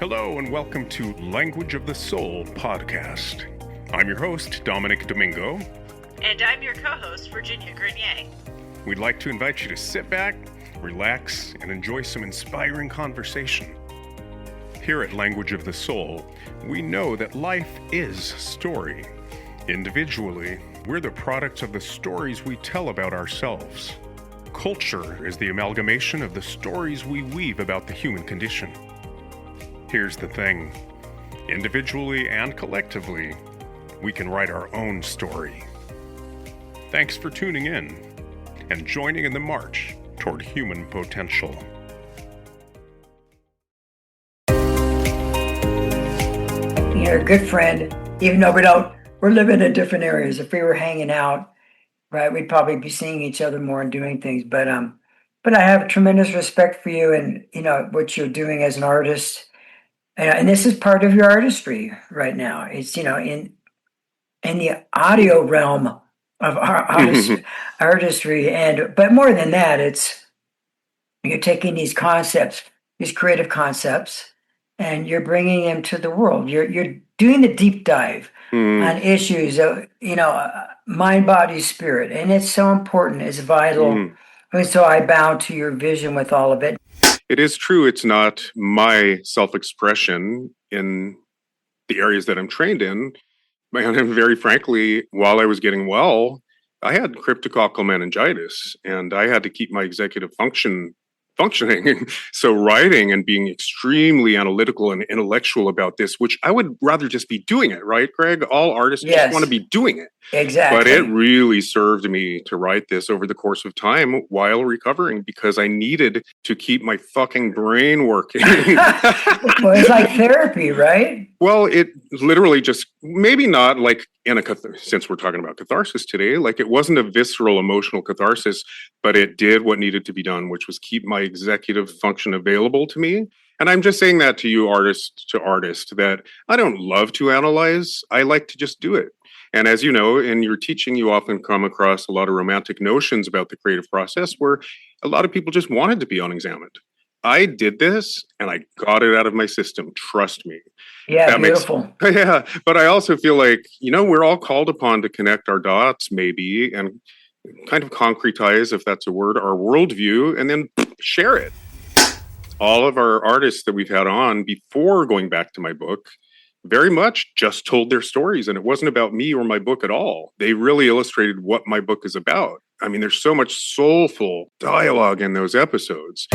Hello and welcome to Language of the Soul podcast. I'm your host, Dominic Domingo. And I'm your co-host, Virginia Grenier. We'd like to invite you to sit back, relax, and enjoy some inspiring conversation. Here at Language of the Soul, we know that life is story. Individually, we're the products of the stories we tell about ourselves. Culture is the amalgamation of the stories we weave about the human condition. Here's the thing. Individually and collectively, we can write our own story. Thanks for tuning in and joining in the march toward human potential. You're a good friend, even though we're living in different areas. If we were hanging out, right, we'd probably be seeing each other more and doing things. But I have tremendous respect for you and, what you're doing as an artist. And this is part of your artistry right now. It's, in the audio realm of our artistry. But more than that, it's you're taking these concepts, these creative concepts, and you're bringing them to the world. You're doing the deep dive on issues of, mind, body, spirit. And it's so important. It's vital. And so I bow to your vision with all of it. It is true. It's not my self-expression in the areas that I'm trained in. And very frankly, while I was getting well, I had cryptococcal meningitis and I had to keep my executive functioning. So writing and being extremely analytical and intellectual about this, which I would rather just be doing it, right, Greg? All artists just want to be doing it. Exactly. But it really served me to write this over the course of time while recovering because I needed to keep my fucking brain working. Well, it's like therapy, right? Well, it literally just, maybe not like since we're talking about catharsis today, like it wasn't a visceral emotional catharsis, but it did what needed to be done, which was keep my executive function available to me. And I'm just saying that to you, artist to artist, that I don't love to analyze. I like to just do it. And as you know, in your teaching, you often come across a lot of romantic notions about the creative process where a lot of people just wanted to be unexamined. I did this and I got it out of my system. Trust me. Yeah, that beautiful. Yeah, but I also feel like, we're all called upon to connect our dots maybe and kind of concretize, if that's a word, our worldview and then share it. All of our artists that we've had on before going back to my book very much just told their stories, and it wasn't about me or my book at all. They really illustrated what my book is about. I mean, there's so much soulful dialogue in those episodes.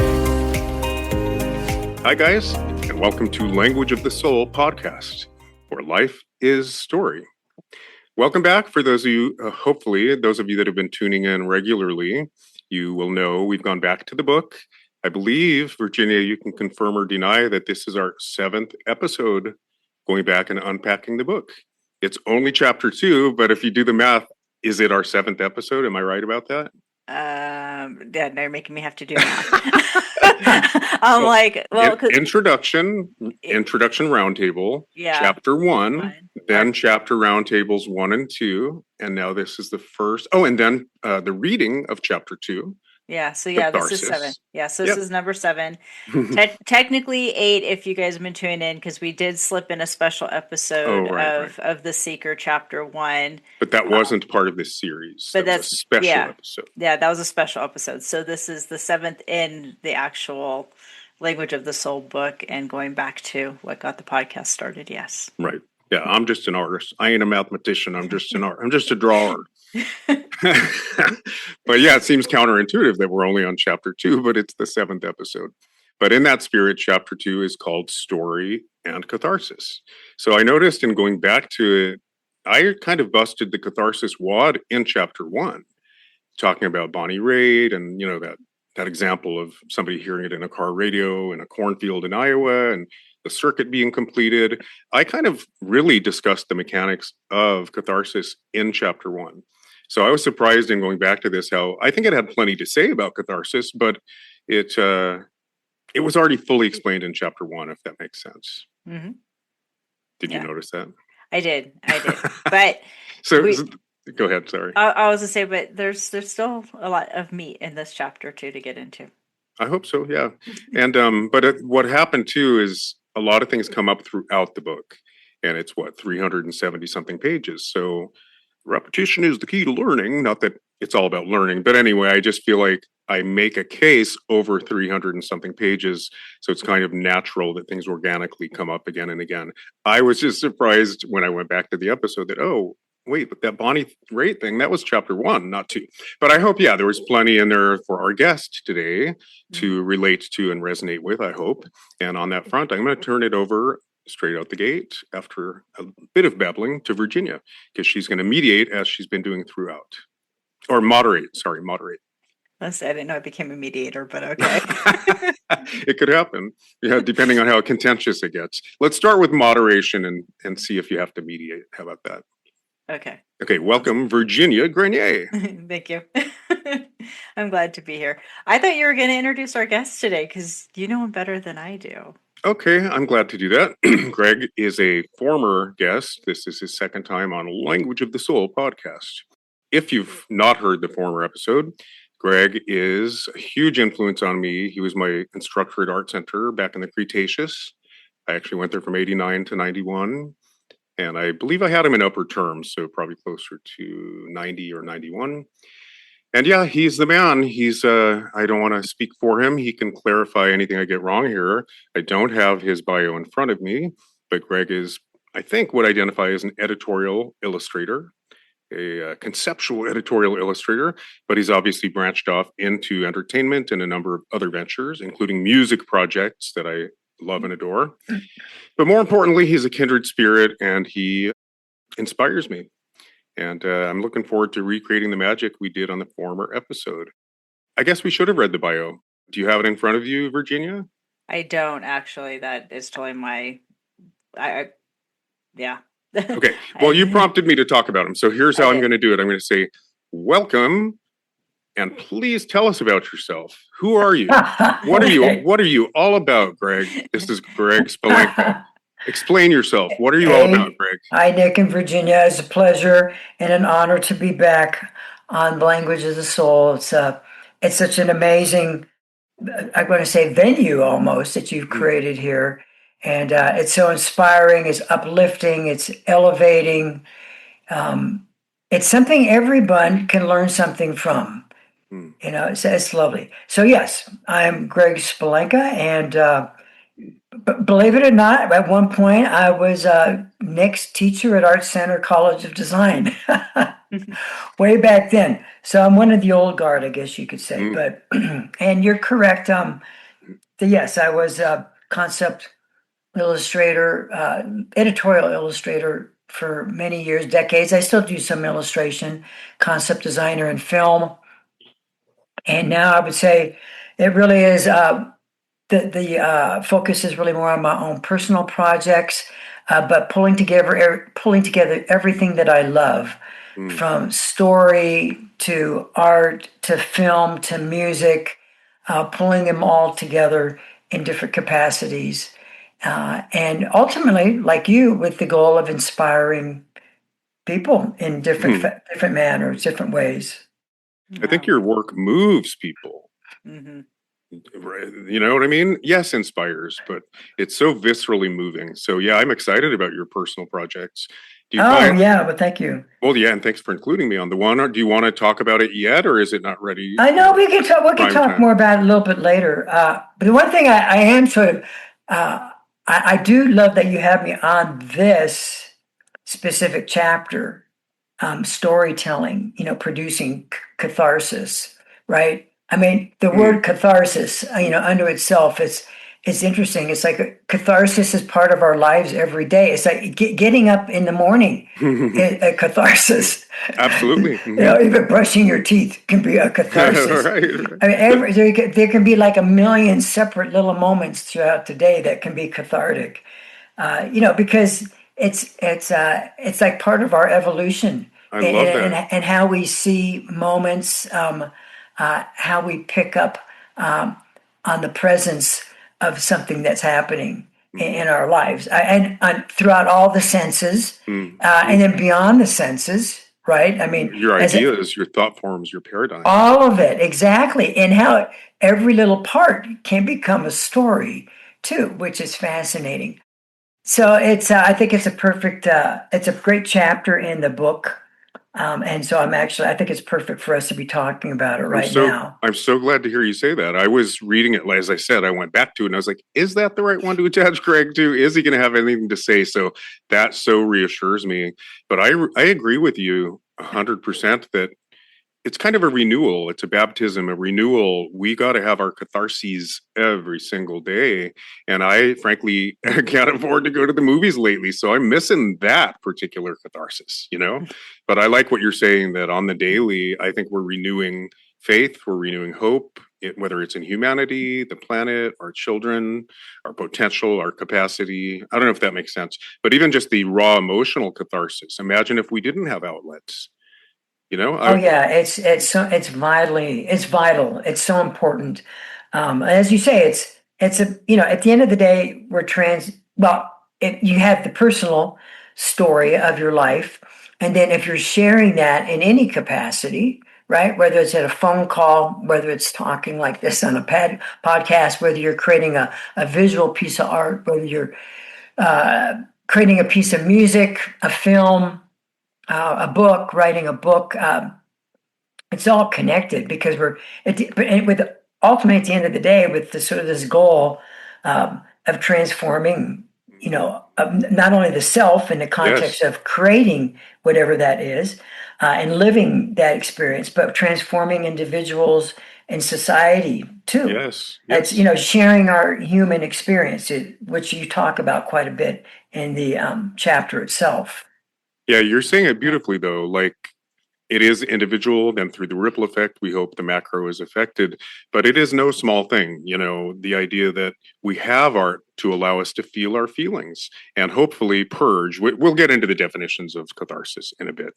Hi, guys, and welcome to Language of the Soul podcast, where life is story. Welcome back. For those of you, hopefully, those of you that have been tuning in regularly, you will know we've gone back to the book. I believe, Virginia, you can confirm or deny that this is our 7th episode going back and unpacking the book. It's only chapter 2, but if you do the math, is it our 7th episode? Am I right about that? Yeah, they're making me have to do math. Introduction Roundtable, chapter 1, then chapter Roundtables 1 and 2, and now this is the first. Oh, and then the reading of chapter 2. Yeah, so this is 7. Yeah, so this is number 7. Technically 8 if you guys have been tuning in, because we did slip in a special episode of The Seeker, chapter 1. But that wasn't part of this series. But that's a special episode. Yeah, that was a special episode. So this is the 7th in the actual Language of the Soul book and going back to what got the podcast started, yes. Right. Yeah, I'm just an artist. I ain't a mathematician. I'm just I'm just a drawer. But yeah, it seems counterintuitive that we're only on chapter 2, but it's the 7th episode. But in that spirit, chapter 2 is called Story and Catharsis. So I noticed in going back to it, I kind of busted the catharsis wad in chapter 1, talking about Bonnie Raitt and, that example of somebody hearing it in a car radio in a cornfield in Iowa and the circuit being completed. I kind of really discussed the mechanics of catharsis in chapter 1. So I was surprised in going back to this how I think it had plenty to say about catharsis, but it was already fully explained in chapter 1, if that makes sense. Mm-hmm. Did you notice that? I did. But go ahead. Sorry. I was going to say, but there's still a lot of meat in this chapter too to get into. I hope so. Yeah. And, but what happened too is a lot of things come up throughout the book. And it's 370 something pages. So repetition is the key to learning. Not that it's all about learning, but anyway, I just feel like I make a case over 300 and something pages. So it's kind of natural that things organically come up again and again. I was just surprised when I went back to the episode that, oh, wait, but that Bonnie Raitt thing, that was chapter 1, not 2. But I hope, there was plenty in there for our guest today to relate to and resonate with, I hope. And on that front, I'm going to turn it over straight out the gate after a bit of babbling to Virginia, because she's going to mediate as she's been doing throughout. Or moderate. I didn't know I became a mediator, but okay. It could happen, depending on how contentious it gets. Let's start with moderation and see if you have to mediate. How about that? Okay, welcome, Virginia Grenier. Thank you. I'm glad to be here. I thought you were going to introduce our guest today because you know him better than I do. Okay, I'm glad to do that. Greg is a former guest. This is his second time on Language of the Soul podcast. If you've not heard the former episode, Greg is a huge influence on me. He was my instructor at Art Center back in the Cretaceous. I actually went there from 89 to 91. And I believe I had him in upper terms, so probably closer to 90 or 91. And yeah, he's the man. He's, I don't want to speak for him. He can clarify anything I get wrong here. I don't have his bio in front of me, but Greg is, I think, what I identify as an editorial illustrator, a conceptual editorial illustrator, but he's obviously branched off into entertainment and a number of other ventures, including music projects that I love and adore. But more importantly, he's a kindred spirit and he inspires me. And I'm looking forward to recreating the magic we did on the former episode. I guess we should have read the bio. Do you have it in front of you, Virginia? I don't, actually. That is totally yeah. Okay. Well, you prompted me to talk about him. So here's how I'm going to do it. I'm going to say, welcome. And please tell us about yourself. Who are you? What are you? What are you all about, Greg? This is Greg Spalenka. Explain yourself. What are you all about, Greg? Hi, Nick and Virginia. It's a pleasure and an honor to be back on Language of the Soul. It's such an amazing, I'm going to say, venue almost that you've created here. And it's so inspiring. It's uplifting. It's elevating. It's something everyone can learn something from. It's lovely. So yes, I'm Greg Spalenka, and believe it or not, at one point I was Nick's teacher at Art Center College of Design, way back then. So I'm one of the old guard, I guess you could say. But and you're correct. Yes, I was a concept illustrator, editorial illustrator for many years, decades. I still do some illustration, concept designer in film. And now I would say it really is, the focus is really more on my own personal projects, but pulling together everything that I love, from story to art to film to music, pulling them all together in different capacities. And ultimately, like you, with the goal of inspiring people in different manners, different ways. I think your work moves people. Mm-hmm. You know what I mean? Yes, inspires, but it's so viscerally moving. So yeah, I'm excited about your personal projects. Well, thank you. Well, yeah, and thanks for including me on the one. Or do you want to talk about it yet, or is it not ready? I know we can talk. We can talk more about it a little bit later. But the one thing I am sort of, I do love that you have me on this specific chapter. Storytelling, producing catharsis, right? I mean, the word catharsis, under itself, it's interesting. It's like catharsis is part of our lives every day. It's like getting up in the morning, a catharsis. Absolutely. Even brushing your teeth can be a catharsis. Right. I mean, there can be like a million separate little moments throughout the day that can be cathartic, because it's like part of our evolution. I love that. And how we see moments, how we pick up on the presence of something that's happening in our lives, and throughout all the senses, and then beyond the senses, right? I mean, your ideas, your thought forms, your paradigm. All of it, exactly. And how every little part can become a story, too, which is fascinating. So it's I think it's a perfect it's a great chapter in the book. And so I think it's perfect for us to be talking about it now. I'm so glad to hear you say that. I was reading it, as I said, I went back to it and I was like, is that the right one to attach Greg to? Is he going to have anything to say? So that so reassures me. But I agree with you 100% that it's kind of a renewal. It's a baptism, a renewal. We got to have our catharses every single day. And I, frankly, can't afford to go to the movies lately. So I'm missing that particular catharsis, But I like what you're saying, that on the daily, I think we're renewing faith, we're renewing hope, whether it's in humanity, the planet, our children, our potential, our capacity. I don't know if that makes sense. But even just the raw emotional catharsis. Imagine if we didn't have outlets. It's vital. It's so important. As you say, it's at the end of the day, you have the personal story of your life. And then if you're sharing that in any capacity, right, whether it's at a phone call, whether it's talking like this on a podcast, whether you're creating a visual piece of art, whether you're creating a piece of music, a film, a book, writing a book, it's all connected because ultimately at the end of the day, with the sort of this goal of transforming, not only the self in the context of creating whatever that is and living that experience, but transforming individuals and society too. Yes. It's sharing our human experience, which you talk about quite a bit in the chapter itself. Yeah, you're saying it beautifully, though. Like, it is individual, then through the ripple effect, we hope the macro is affected. But it is no small thing, the idea that we have art to allow us to feel our feelings and hopefully purge. We'll get into the definitions of catharsis in a bit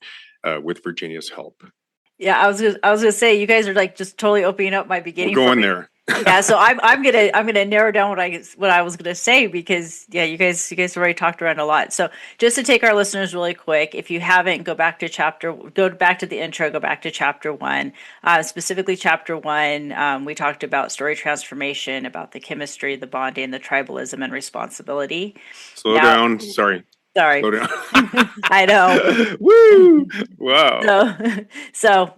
with Virginia's help. Yeah, I was gonna say, you guys are like just totally opening up my beginning. We're going there. Yeah, so I'm gonna narrow down what I was gonna say, because you guys already talked around a lot. So just to take our listeners really quick, if you haven't, go back to the intro, go back to chapter 1. Specifically chapter 1, we talked about story transformation, about the chemistry, the bonding, the tribalism, and responsibility. Slow down. Sorry. Slow down. I know. Woo! Wow. So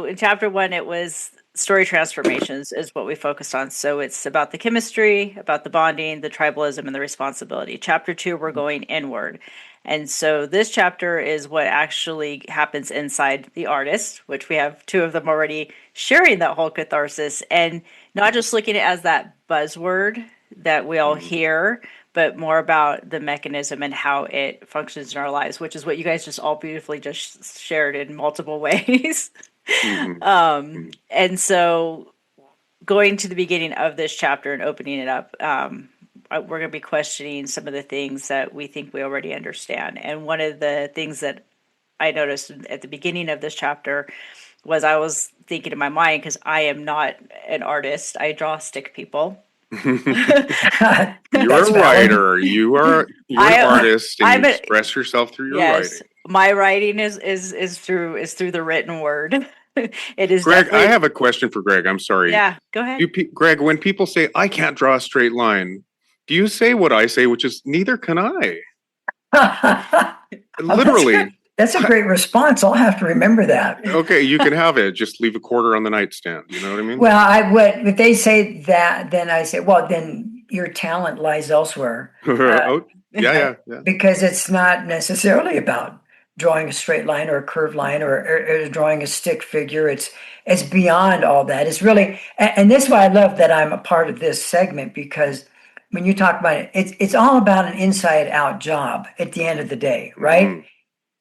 in chapter 1, it was story transformations is what we focused on. So it's about the chemistry, about the bonding, the tribalism, and the responsibility. Chapter 2, we're going inward. And so this chapter is what actually happens inside the artist, which we have 2 of them already sharing that whole catharsis, and not just looking at it as that buzzword that we all hear, but more about the mechanism and how it functions in our lives, which is what you guys just all beautifully just shared in multiple ways. Mm-hmm. And so going to the beginning of this chapter and opening it up, we're going to be questioning some of the things that we think we already understand. And one of the things that I noticed at the beginning of this chapter was I was thinking in my mind, because I am not an artist, I draw stick people. You're a writer. You're an artist, and you express yourself through your writing. My writing is through the written word. It is. Greg, I have a question for Greg. I'm sorry. Yeah, go ahead. Greg, when people say I can't draw a straight line, do you say what I say, which is neither can I? Literally. That's a great response. I'll have to remember that. Okay, you can have it. Just leave a quarter on the nightstand. You know what I mean? Well, if they say that, then I say, well, then your talent lies elsewhere. Yeah. Because it's not necessarily about drawing a straight line or a curved line or drawing a stick figure. It's beyond all that. It's really, and this is why I love that I'm a part of this segment, because when you talk about it, it's all about an inside out job at the end of the day, right? Mm-hmm.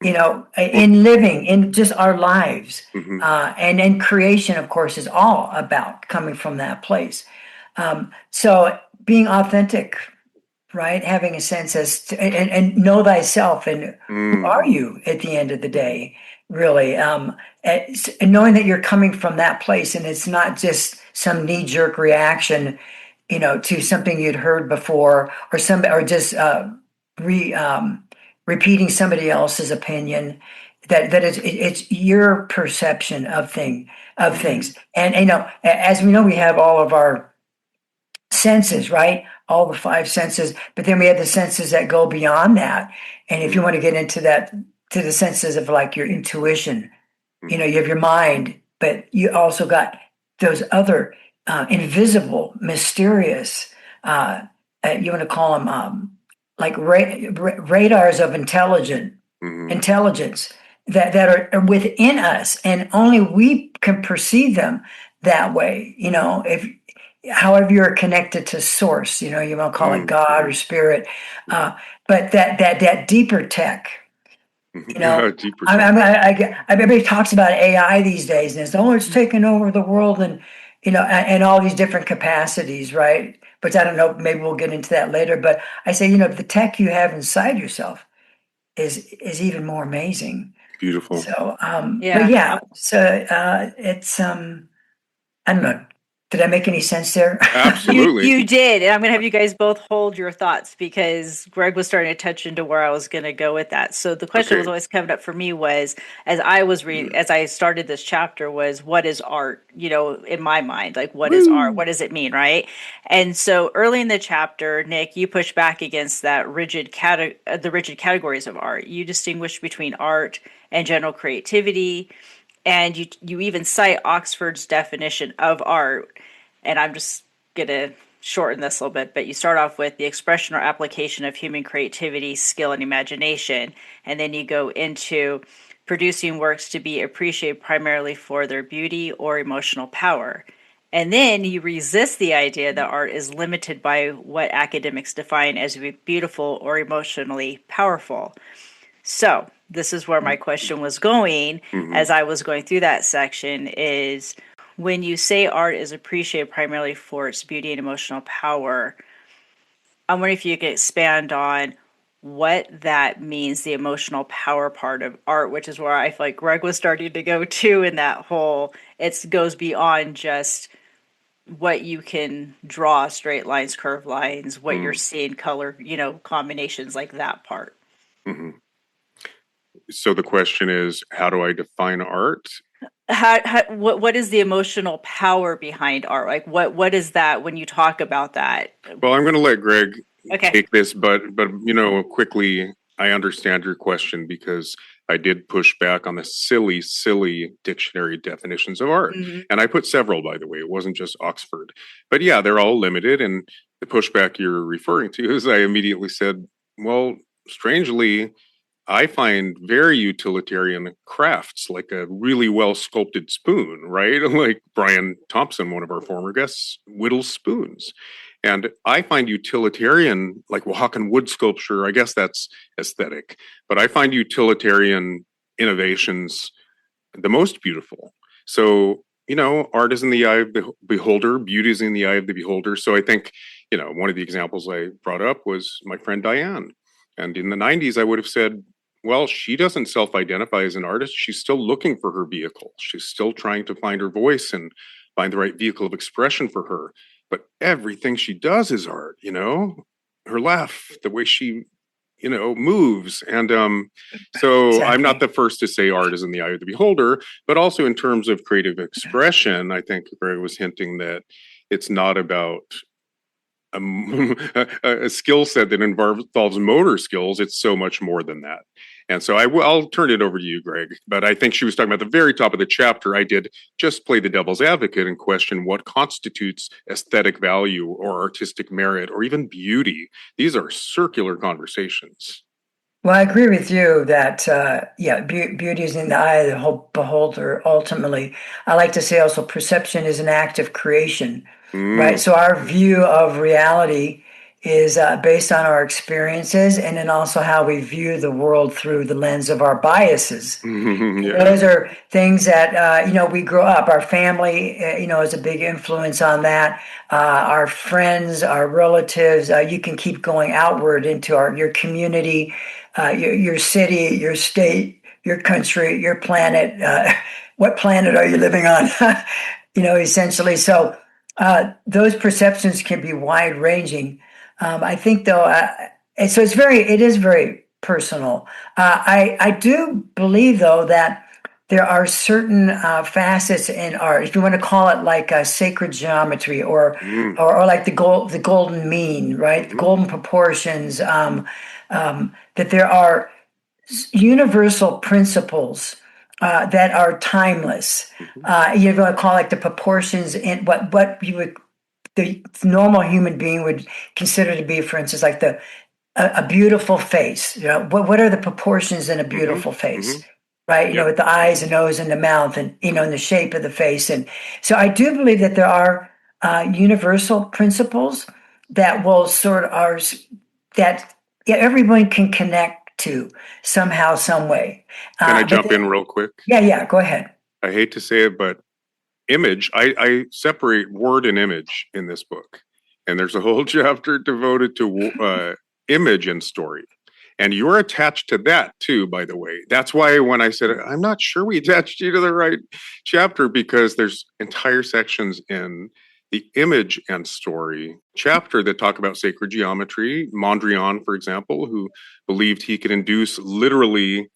In living, in just our lives. Mm-hmm. And then creation, of course, is all about coming from that place. So being authentic, right? Having a sense and know thyself, and who are you at the end of the day, really? And knowing that you're coming from that place, and it's not just some knee-jerk reaction, to something you'd heard before, or just repeating somebody else's opinion. That it's your perception of things. And as we know, we have all of our senses, right? all the five senses, but then we have the senses that go beyond that. And if you want to get into that, to the senses of like your intuition, you have your mind, but you also got those other invisible, mysterious, you want to call them like radars of intelligence that are within us, and only we can perceive them that way. If however you're connected to source, you want to call it God or spirit, but that deeper tech. Deeper Everybody talks about AI these days, and it's taking over the world, and and all these different capacities, right? But I don't know. Maybe we'll get into that later. But I say, the tech you have inside yourself is even more amazing. beautiful. So, Yeah. but yeah, so it's I don't know. Did I make any sense there? Absolutely. You did. And I'm going to have you guys both hold your thoughts, because Greg was starting to touch into where I was going to go with that. So the question Okay. was always coming up for me was, as I was as I started this chapter, was what is art? In my mind, like what is art? What does it mean, right? And so early in the chapter, Nick, you push back against that the rigid categories of art. You distinguish between art and general creativity. And you even cite Oxford's definition of art. And I'm just going to shorten this a little bit, but you start off with the expression or application of human creativity, skill, and imagination. And then you go into producing works to be appreciated primarily for their beauty or emotional power. And then you resist the idea that art is limited by what academics define as beautiful or emotionally powerful. So this is where my question was going as I was going through that section is, when you say art is appreciated primarily for its beauty and emotional power, I'm wondering if you could expand on what that means, the emotional power part of art, which is where I feel like Greg was starting to go to in that whole, it goes beyond just what you can draw, straight lines, curved lines, what you're seeing, color, combinations, like that part. So the question is, how do I define art? What is the emotional power behind art? Like what is that when you talk about that? Well, I'm going to let Greg Okay. take this, but quickly, I understand your question because I did push back on the silly dictionary definitions of art. And I put several, by the way. It wasn't just Oxford. But yeah, they're all limited. And the pushback you're referring to is I immediately said, well, strangely, I find very utilitarian crafts, like a really well sculpted spoon, right? Like Brian Thompson, one of our former guests, whittles spoons. And I find utilitarian, like walking wood sculpture, I guess that's aesthetic, but I find utilitarian innovations the most beautiful. So, art is in the eye of the beholder, beauty is in the eye of the beholder. So I think, one of the examples I brought up was my friend Diane. And in the 90s, I would have said, well, she doesn't self-identify as an artist. She's still looking for her vehicle. She's still trying to find her voice and find the right vehicle of expression for her. But everything she does is art, her laugh, the way she, moves. And so Exactly. I'm not the first to say art is in the eye of the beholder, but also in terms of creative expression, I think Greg was hinting that it's not about a skill set that involves motor skills. It's so much more than that. And so I'll turn it over to you, Greg. But I think she was talking about the very top of the chapter. I did just play the devil's advocate and question what constitutes aesthetic value or artistic merit or even beauty. These are circular conversations. Well, I agree with you that, beauty is in the eye of the beholder, ultimately. I like to say also perception is an act of creation, right? So our view of reality is based on our experiences, and then also how we view the world through the lens of our biases. Yeah. Those are things that, we grow up. Our family, is a big influence on that. Our friends, our relatives, you can keep going outward into your community, your city, your state, your country, your planet. What planet are you living on? Essentially. So those perceptions can be wide ranging. I think, though, and so it is very personal. I do believe, though, that there are certain facets in art, if you want to call it like sacred geometry, or like the golden mean, right? The golden proportions. That there are universal principles that are timeless. You want to call like the proportions in what you would the normal human being would consider to be, for instance, like a beautiful face. You know, what are the proportions in a beautiful face? Right, you know, with the eyes and nose and the mouth, and you know, in the shape of the face. And so I do believe that there are universal principles that will sort of that everyone can connect to somehow, some way. Can I jump in real quick? Yeah, go ahead. I hate to say it, but image, I separate word and image in this book. And there's a whole chapter devoted to image and story. And you're attached to that too, by the way. That's why when I said, I'm not sure we attached you to the right chapter, because there's entire sections in the image and story chapter that talk about sacred geometry. Mondrian, for example, who believed he could induce literally,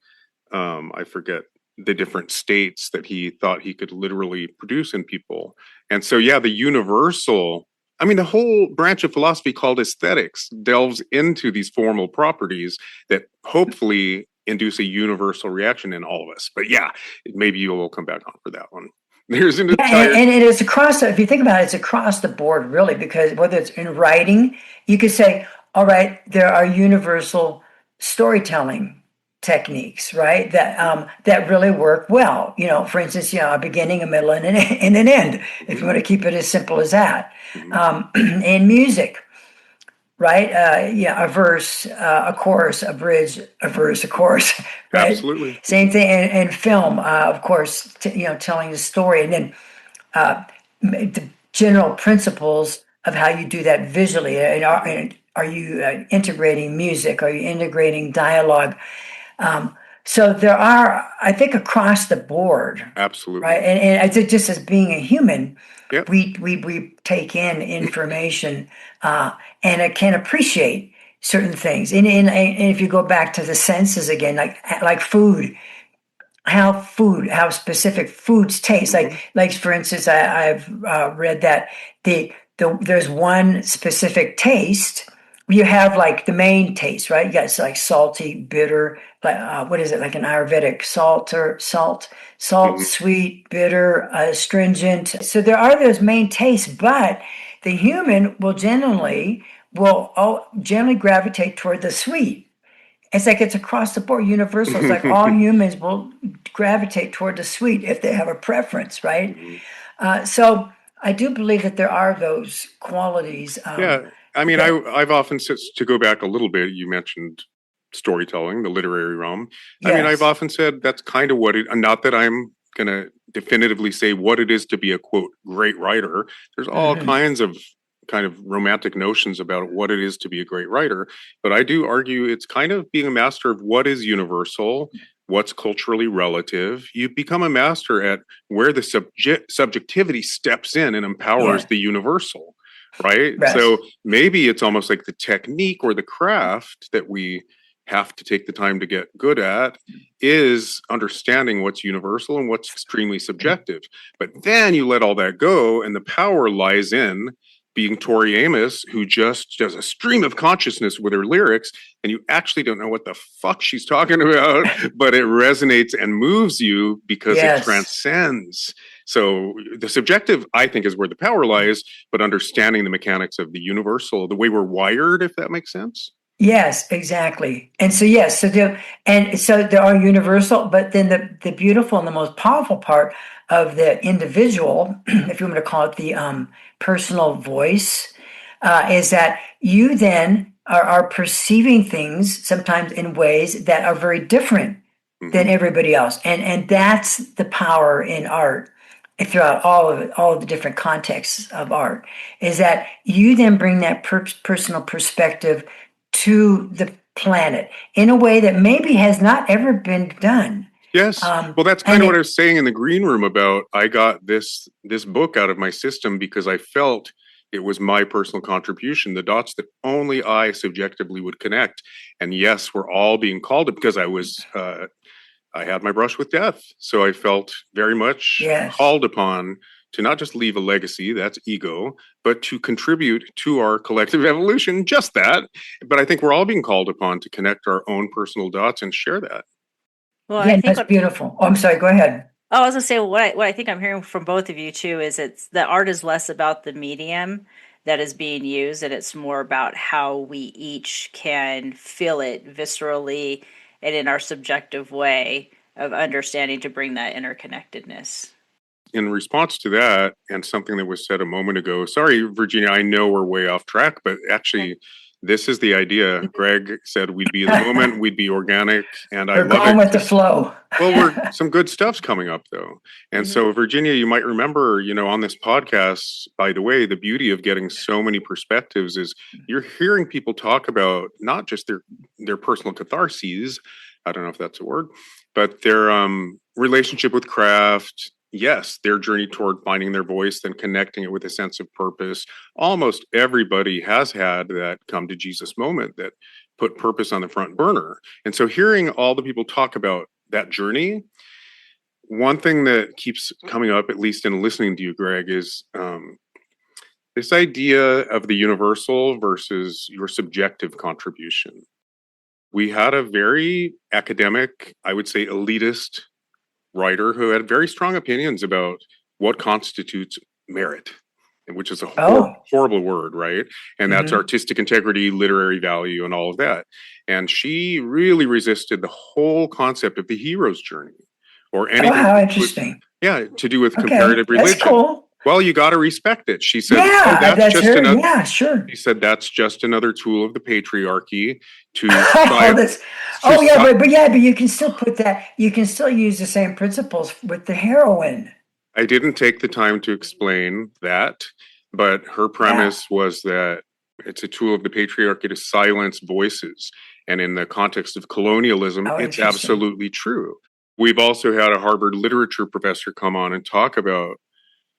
I forget the different states that he thought he could literally produce in people. And so, yeah, the universal, I mean, the whole branch of philosophy called aesthetics delves into these formal properties that hopefully induce a universal reaction in all of us. But yeah, maybe you will come back on for that one. There's an entire... and it is across, if you think about it, it's across the board, really, because whether it's in writing, you could say, all right, there are universal storytelling techniques, right? That really work well. You know, for instance, a beginning, a middle, and an end. If you want to keep it as simple as that. In music, right? A verse, a chorus, a bridge, a verse, a chorus. Right? Absolutely. Same thing in film, of course. Telling the story, and then the general principles of how you do that visually. And are you integrating music? Are you integrating dialogue? So there are, I think, across the board. Absolutely. Right. And I think just as being a human, yep. we take in information and it can appreciate certain things. And if you go back to the senses again, like food, how specific foods taste. Like for instance, I've read that there's one specific taste. You have like the main taste, right? You got like salty, bitter, what is it, like an Ayurvedic salt, sweet, bitter, astringent. So there are those main tastes, but the human will generally gravitate toward the sweet. It's like it's across the board, universal. It's like all humans will gravitate toward the sweet if they have a preference, right? So I do believe that there are those qualities. I mean, I've often said, to go back a little bit, you mentioned storytelling, the literary realm. Yes. I mean, I've often said that's kind of what it, not that I'm going to definitively say what it is to be a, quote, great writer. There's all kinds of kind of romantic notions about what it is to be a great writer. But I do argue it's kind of being a master of what is universal, what's culturally relative. You become a master at where the subjectivity steps in and empowers the universal. Right? So maybe it's almost like the technique or the craft that we have to take the time to get good at is understanding what's universal and what's extremely subjective. But then you let all that go, and the power lies in being Tori Amos, who just does a stream of consciousness with her lyrics, and you actually don't know what the fuck she's talking about, but it resonates and moves you because it transcends. So the subjective, I think, is where the power lies, but understanding the mechanics of the universal, the way we're wired, if that makes sense. Yes, exactly. And so, so there are universal, but then the beautiful and the most powerful part of the individual, if you want to call it the personal voice, is that you then are perceiving things sometimes in ways that are very different than everybody else. And that's the power in art. Throughout all of the different contexts of art, is that you then bring that personal perspective to the planet in a way that maybe has not ever been done. Yes. Well, that's kind of what I was saying in the green room about I got this book out of my system because I felt it was my personal contribution, the dots that only I subjectively would connect. And yes, we're all being called it because I was I had my brush with death. So I felt very much Yes. called upon to not just leave a legacy, that's ego, but to contribute to our collective evolution, just that. But I think we're all being called upon to connect our own personal dots and share that. Well, Yeah, I think that's beautiful. Oh, I'm sorry. Go ahead. I was gonna say what I think I'm hearing from both of you too is it's that art is less about the medium that is being used, and it's more about how we each can feel it viscerally and in our subjective way of understanding to bring that interconnectedness. In response to that, and something that was said a moment ago, sorry, Virginia, I know we're way off track, but actually, this is the idea. Greg said we'd be in the moment, we'd be organic, and I We're love going it. with the flow. Well, some good stuff's coming up though. And so, Virginia, you might remember, on this podcast, by the way, the beauty of getting so many perspectives is you're hearing people talk about not just their personal catharses, I don't know if that's a word, but their relationship with craft. Yes, their journey toward finding their voice, then connecting it with a sense of purpose. Almost everybody has had that come to Jesus moment that put purpose on the front burner. And so hearing all the people talk about that journey, one thing that keeps coming up, at least in listening to you, Greg, is this idea of the universal versus your subjective contribution. We had a very academic, I would say elitist writer who had very strong opinions about what constitutes merit, which is a horrible word, right? And that's artistic integrity, literary value, and all of that. And she really resisted the whole concept of the hero's journey or anything. Oh, how interesting. To do with comparative religion. That's cool. Well, you got to respect it. She said, that's just her. another. Yeah, sure. She said that's just another tool of the patriarchy to. but you can still put that. You can still use the same principles with the heroine. I didn't take the time to explain that, but her premise was that it's a tool of the patriarchy to silence voices, and in the context of colonialism, it's absolutely true. We've also had a Harvard literature professor come on and talk about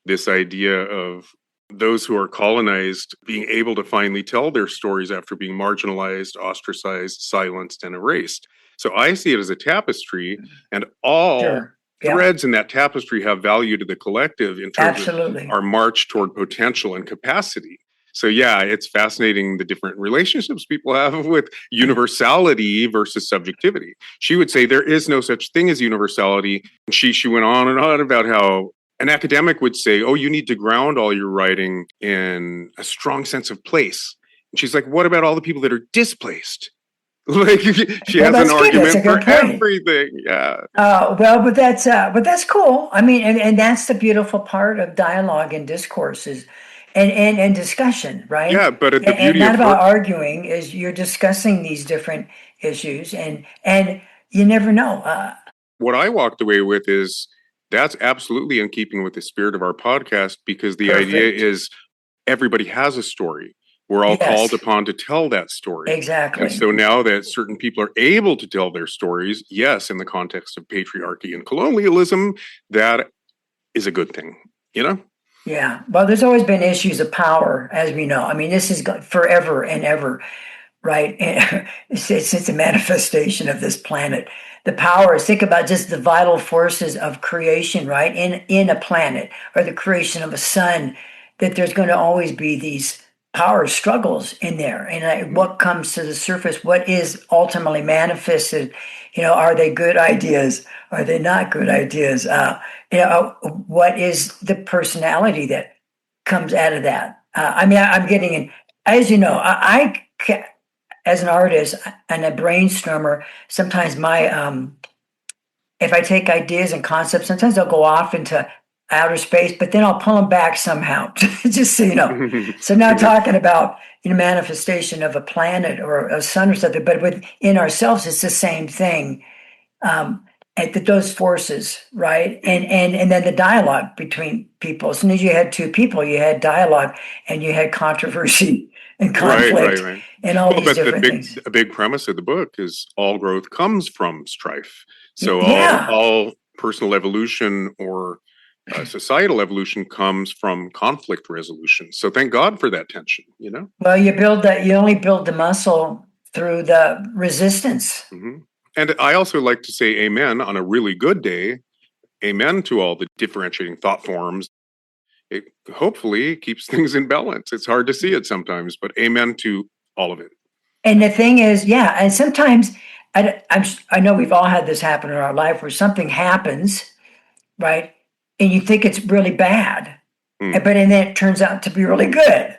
this idea of those who are colonized being able to finally tell their stories after being marginalized, ostracized, silenced, and erased. So I see it as a tapestry, and all threads in that tapestry have value to the collective in terms of our march toward potential and capacity. So it's fascinating the different relationships people have with universality versus subjectivity. She would say there is no such thing as universality. And she went on and on about how an academic would say, oh, you need to ground all your writing in a strong sense of place. And she's like, what about all the people that are displaced? Like she has an argument for everything. Yeah. But that's cool. I mean, and that's the beautiful part of dialogue and discourse is and discussion, right? Yeah, but the beauty not about arguing is you're discussing these different issues and you never know. What I walked away with is that's absolutely in keeping with the spirit of our podcast, because the idea is everybody has a story. We're all called upon to tell that story. Exactly. And so now that certain people are able to tell their stories, yes, in the context of patriarchy and colonialism, that is a good thing, Yeah. Well, there's always been issues of power, as we know. I mean, this is forever and ever, right? It's a manifestation of this planet. The powers, think about just the vital forces of creation, right? In a planet, or the creation of a sun, that there's going to always be these power struggles in there. And what comes to the surface, what is ultimately manifested, are they good ideas? Are they not good ideas? What is the personality that comes out of that? I'm getting in, as you know, I as an artist and a brainstormer, sometimes if I take ideas and concepts, sometimes they'll go off into outer space, but then I'll pull them back somehow, just so you know. So now talking about manifestation of a planet or a sun or something, but within ourselves, it's the same thing. At those forces, right? And then the dialogue between people. As soon as you had two people, you had dialogue and you had controversy and conflict and all these different things. A big premise of the book is all growth comes from strife. So all personal evolution or societal evolution comes from conflict resolution. So thank God for that tension, Well, you only build the muscle through the resistance. And I also like to say amen on a really good day. Amen to all the differentiating thought forms. It hopefully keeps things in balance. It's hard to see it sometimes, but amen to all of it. And the thing is, yeah, and sometimes I know we've all had this happen in our life where something happens, right? And you think it's really bad, Mm. but and then it turns out to be really good.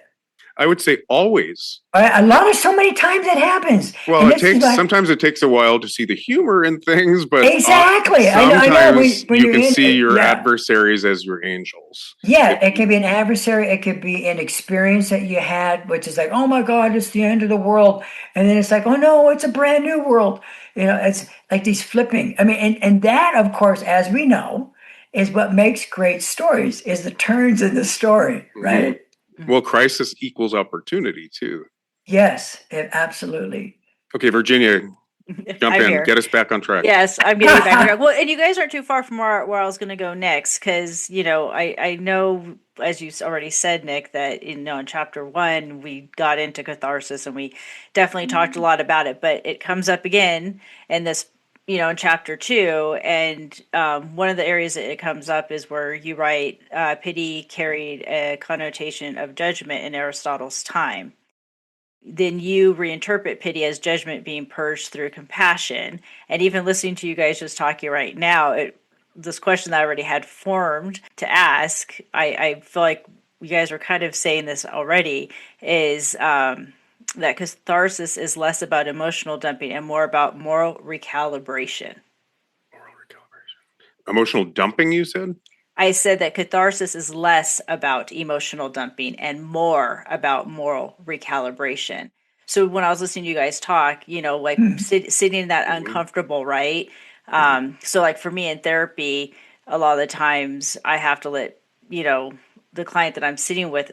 I would say always. So many times it happens. Well, And it this is takes like, sometimes it takes a while to see the humor in things, but exactly. I know. sometimes When you you're can in see it, your yeah. adversaries as your angels. Yeah, it can be an adversary. It could be an experience that you had, which is like, oh my God, it's the end of the world. And then it's like, oh no, it's a brand new world. You know, it's like these flipping. I mean, and that, of course, as we know, is what makes great stories, is the turns in the story, right? Well, crisis equals opportunity too. Yes, it absolutely. Okay, Virginia, jump I'm in, here. get us back on track. Yes, I'm getting back on track. Well, and you guys aren't too far from where I was going to go next, because I know, as you already said, Nick, that in chapter 1 we got into catharsis and we definitely talked a lot about it, but it comes up again in this, in chapter 2, and one of the areas that it comes up is where you write, pity carried a connotation of judgment in Aristotle's time. Then you reinterpret pity as judgment being purged through compassion. And even listening to you guys just talking right now, this question that I already had formed to ask, I feel like you guys were kind of saying this already, is that catharsis is less about emotional dumping and more about moral recalibration. Emotional dumping, you said? I said that catharsis is less about emotional dumping and more about moral recalibration. So when I was listening to you guys talk, like sitting in that uncomfortable, right? So like for me in therapy, a lot of the times I have to let, the client that I'm sitting with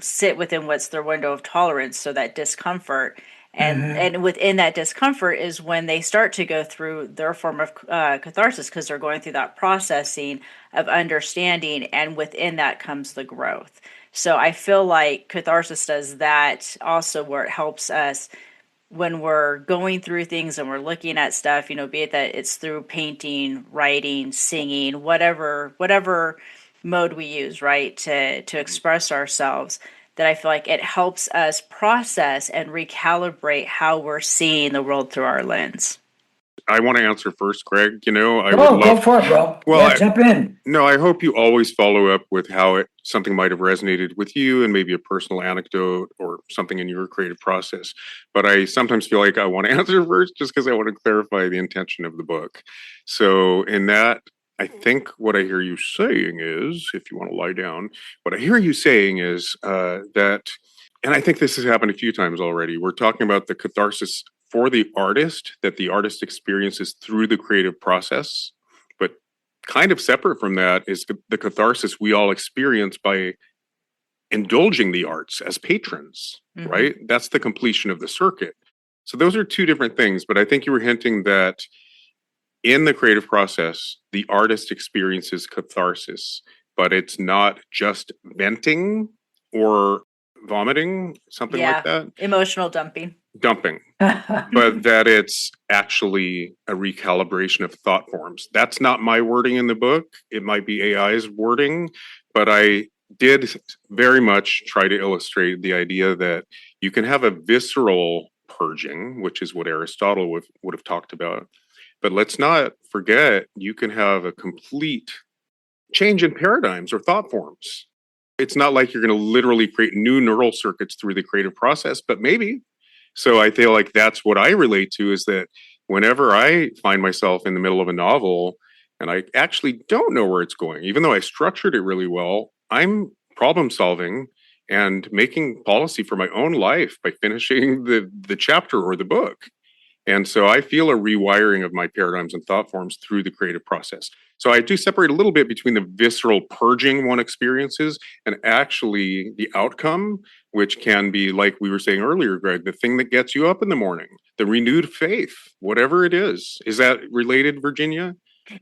sit within what's their window of tolerance. So that discomfort. And within that discomfort is when they start to go through their form of catharsis, because they're going through that processing of understanding, and within that comes the growth. So I feel like catharsis does that also, where it helps us when we're going through things and we're looking at stuff, be it that it's through painting, writing, singing, whatever mode we use, right, to express ourselves, that I feel like it helps us process and recalibrate how we're seeing the world through our lens. I want to answer first, Greg. I would Go love. for it, bro. Well, yeah, jump in. No, I hope you always follow up with how something might have resonated with you and maybe a personal anecdote or something in your creative process. But I sometimes feel like I want to answer first just because I want to clarify the intention of the book. So in that, I think what I hear you saying is, if you want to lie down, what I hear you saying is that, and I think this has happened a few times already, we're talking about the catharsis for the artist, that the artist experiences through the creative process. But kind of separate from that is the catharsis we all experience by indulging the arts as patrons, right? That's the completion of the circuit. So those are two different things, but I think you were hinting that in the creative process, the artist experiences catharsis, but it's not just venting or vomiting, something like that. Emotional dumping. But that it's actually a recalibration of thought forms. That's not my wording in the book. It might be AI's wording, but I did very much try to illustrate the idea that you can have a visceral purging, which is what Aristotle would have talked about. But let's not forget, you can have a complete change in paradigms or thought forms. It's not like you're going to literally create new neural circuits through the creative process, but maybe. So I feel like that's what I relate to, is that whenever I find myself in the middle of a novel and I actually don't know where it's going, even though I structured it really well, I'm problem solving and making policy for my own life by finishing the chapter or the book. And so I feel a rewiring of my paradigms and thought forms through the creative process. So I do separate a little bit between the visceral purging one experiences and actually the outcome, which can be, like we were saying earlier, Greg, the thing that gets you up in the morning, the renewed faith, whatever it is. Is that related, Virginia?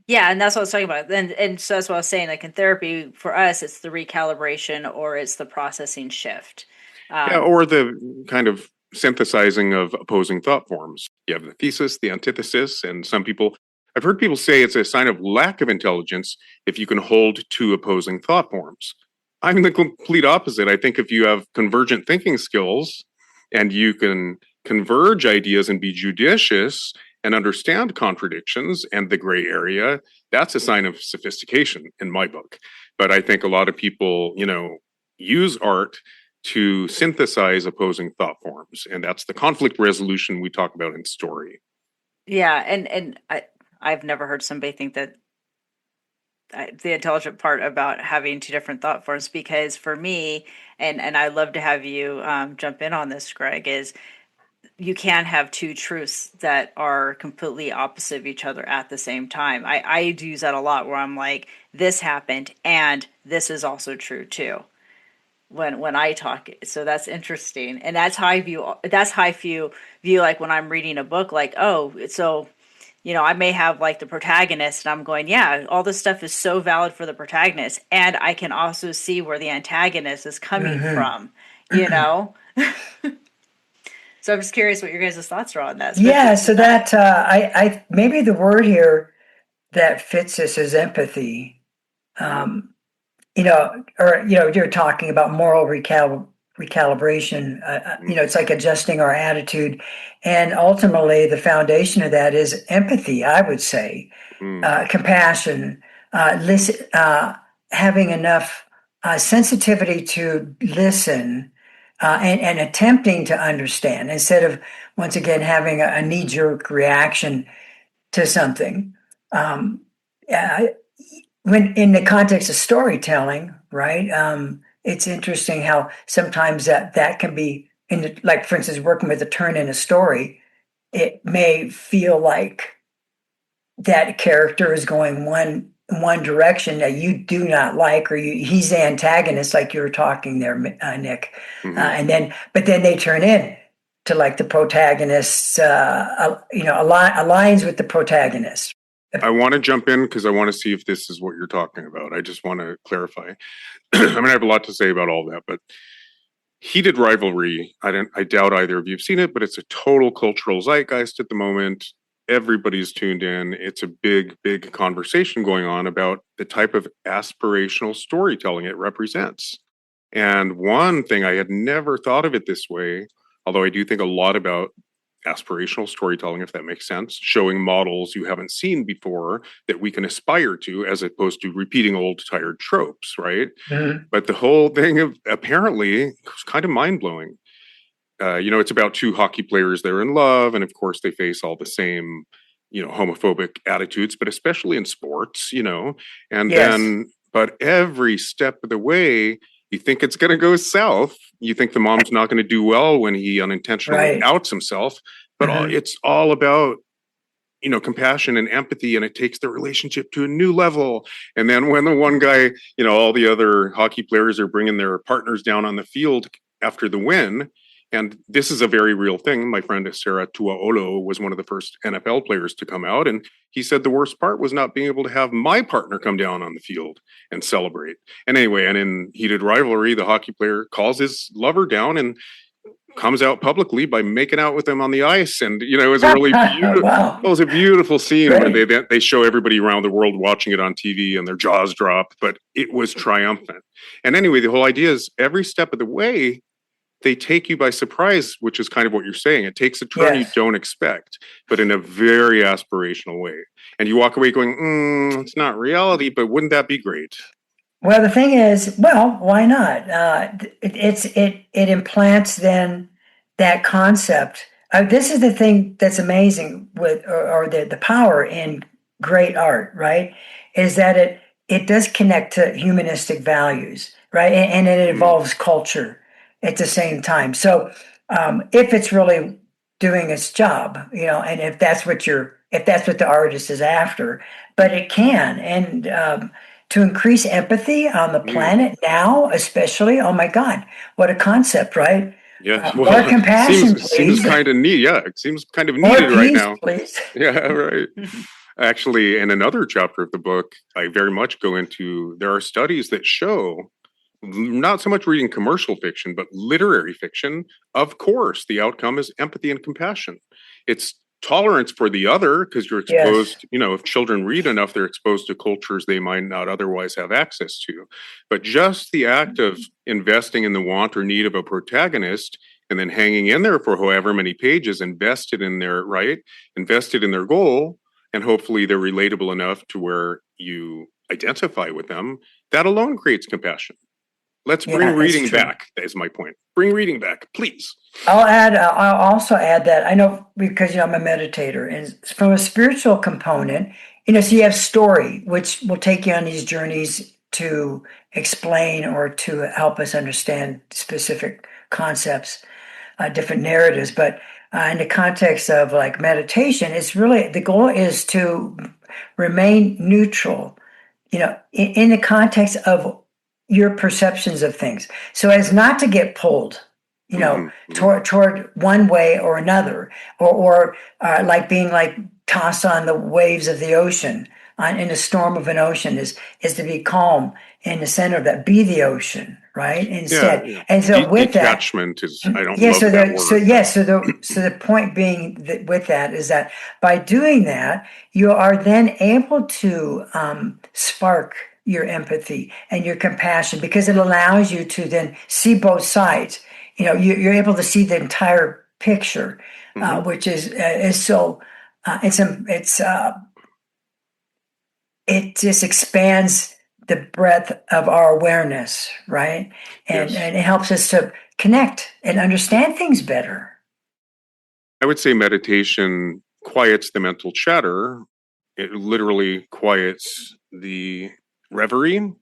Yeah, and that's what I was talking about. And so that's what I was saying. Like in therapy, for us, it's the recalibration or it's the processing shift. Yeah, or the kind of synthesizing of opposing thought forms. You have the thesis, the antithesis, and I've heard people say it's a sign of lack of intelligence if you can hold two opposing thought forms. I'm the complete opposite. I think if you have convergent thinking skills and you can converge ideas and be judicious and understand contradictions and the gray area, that's a sign of sophistication in my book. But I think a lot of people, use art to synthesize opposing thought forms. And that's the conflict resolution we talk about in story. Yeah. And I've never heard somebody think that the intelligent part about having two different thought forms, because for me, and I'd love to have you jump in on this, Greg, is you can have two truths that are completely opposite of each other at the same time. I do use that a lot where I'm like, this happened and this is also true too. When I talk, so that's interesting, and that's how I view. That's how I view like when I'm reading a book. Like, oh, so I may have like the protagonist, and I'm going, yeah, all this stuff is so valid for the protagonist, and I can also see where the antagonist is coming from. So I'm just curious what your guys' thoughts are on that. Yeah, so that I maybe the word here that fits this is empathy. You're talking about moral recalibration. It's like adjusting our attitude, and ultimately the foundation of that is empathy. I would say compassion, listen, having enough sensitivity to listen, and attempting to understand instead of once again having a knee-jerk reaction to something. When in the context of storytelling, right? It's interesting how sometimes that can be like, for instance, working with a turn in a story, it may feel like that character is going one direction that you do not like, or he's the antagonist, like you were talking there, Nick. Mm-hmm. But then they turn in to like the protagonist, aligns with the protagonist. I want to jump in because I want to see if this is what you're talking about. I just want to clarify. I have a lot to say about all that, but Heated Rivalry, I doubt either of you have seen it, but it's a total cultural zeitgeist at the moment. Everybody's tuned in. It's a big, big conversation going on about the type of aspirational storytelling it represents. And one thing, I had never thought of it this way, although I do think a lot about aspirational storytelling, if that makes sense, showing models you haven't seen before that we can aspire to, as opposed to repeating old tired tropes, right? Mm-hmm. But the whole thing apparently was kind of mind-blowing. It's about two hockey players that are in love, and of course they face all the same, homophobic attitudes, but especially in sports, and yes. But every step of the way, you think it's going to go south. You think the mom's not going to do well when he unintentionally outs himself, but it's all about, compassion and empathy, and it takes the relationship to a new level. And then when the one guy, all the other hockey players are bringing their partners down on the field after the win, and this is a very real thing. My friend Sarah Tuaolo was one of the first NFL players to come out, and he said the worst part was not being able to have my partner come down on the field and celebrate. And anyway, and in Heated Rivalry, the hockey player calls his lover down and comes out publicly by making out with him on the ice. And, it was a really beautiful, wow. It was a beautiful scene where they show everybody around the world watching it on TV and their jaws drop, but it was triumphant. And anyway, the whole idea is every step of the way, they take you by surprise, which is kind of what you're saying. It takes a turn you don't expect, but in a very aspirational way. And you walk away going, it's not reality, but wouldn't that be great? Well, the thing is, why not? It implants then that concept. This is the thing that's amazing with, or the power in great art, right? Is that it does connect to humanistic values, right? And it involves culture at the same time. So if it's really doing its job, and if that's what the artist is after, but it can, and to increase empathy on the planet now, especially, oh my God, what a concept, right? Yeah, more compassion, please. Seems kind of neat. Yeah, it seems kind of needed peace, right now. Please. Yeah, right. Actually, in another chapter of the book, I very much go into, there are studies that show not so much reading commercial fiction, but literary fiction, of course, the outcome is empathy and compassion. It's tolerance for the other, because you're exposed, if children read enough, they're exposed to cultures they might not otherwise have access to. But just the act of investing in the want or need of a protagonist and then hanging in there for however many pages, invested in their goal, and hopefully they're relatable enough to where you identify with them, that alone creates compassion. Let's bring reading back. That is my point. Bring reading back, please. I'll also add that I know, because I'm a meditator, and from a spiritual component, so you have story, which will take you on these journeys to explain or to help us understand specific concepts, different narratives. But in the context of like meditation, it's really, the goal is to remain neutral, in the context of your perceptions of things, so as not to get pulled, toward one way or another, or like being like tossed on the waves of the ocean, in the storm of an ocean, is to be calm in the center of that, be the ocean, right? Instead, and so with that, detachment is, I don't love that word. So the point being that with that is that by doing that, you are then able to spark your empathy and your compassion, because it allows you to then see both sides. You're able to see the entire picture, which is so it just expands the breadth of our awareness, right? And it helps us to connect and understand things better. I would say meditation quiets the mental chatter. It literally quiets the reverie.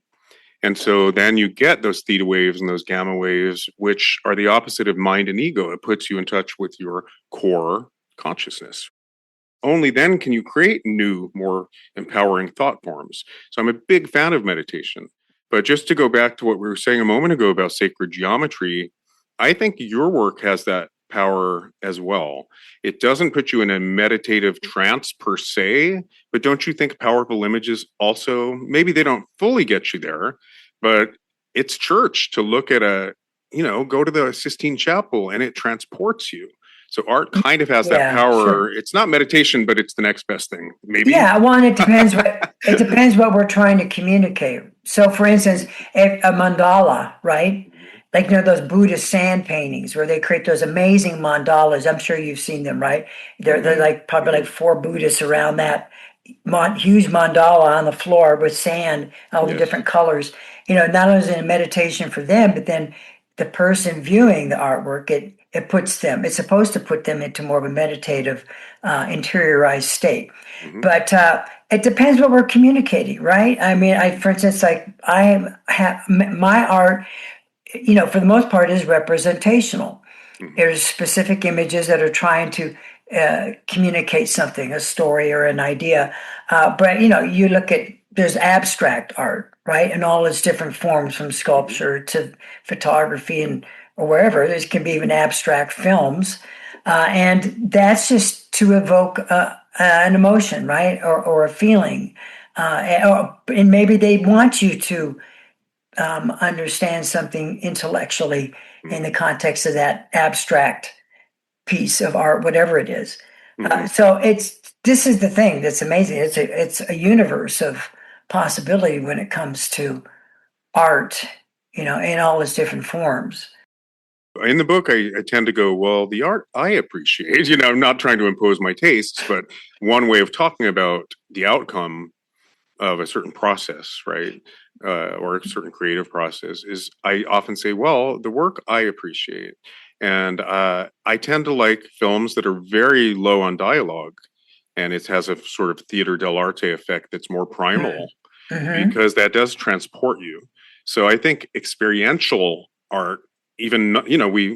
And so then you get those theta waves and those gamma waves, which are the opposite of mind and ego. It puts you in touch with your core consciousness. Only then can you create new, more empowering thought forms. So I'm a big fan of meditation. But just to go back to what we were saying a moment ago about sacred geometry, I think your work has that power as well. It doesn't put you in a meditative trance per se, but don't you think powerful images also, maybe they don't fully get you there, but it's church to look at go to the Sistine Chapel and it transports you. So art kind of has that power. Sure. It's not meditation, but it's the next best thing, maybe. Yeah, well, it depends what we're trying to communicate. So, for instance, a mandala, right? Like, those Buddhist sand paintings where they create those amazing mandalas. I'm sure you've seen them, right? They're like probably like 4 Buddhists around that huge mandala on the floor with sand, all the different colors. Not only is it a meditation for them, but then the person viewing the artwork, it's supposed to put them into more of a meditative, interiorized state. But it depends what we're communicating, right? I mean, for instance, like I have my art, for the most part, is representational. There's specific images that are trying to communicate something, a story or an idea. But you look at, there's abstract art, right? And all its different forms, from sculpture to photography or wherever. There can be even abstract films. And that's just to evoke an emotion, right? Or a feeling. And maybe they want you to understand something intellectually in the context of that abstract piece of art, whatever it is. So this is the thing that's amazing. It's a universe of possibility when it comes to art, in all its different forms. In the book, I tend to go, well, the art I appreciate, I'm not trying to impose my tastes, but one way of talking about the outcome of a certain process, right? Or a certain creative process is, I often say, well, the work I appreciate. And I tend to like films that are very low on dialogue, and it has a sort of theater dell'arte effect that's more primal, because that does transport you. So I think experiential art, even,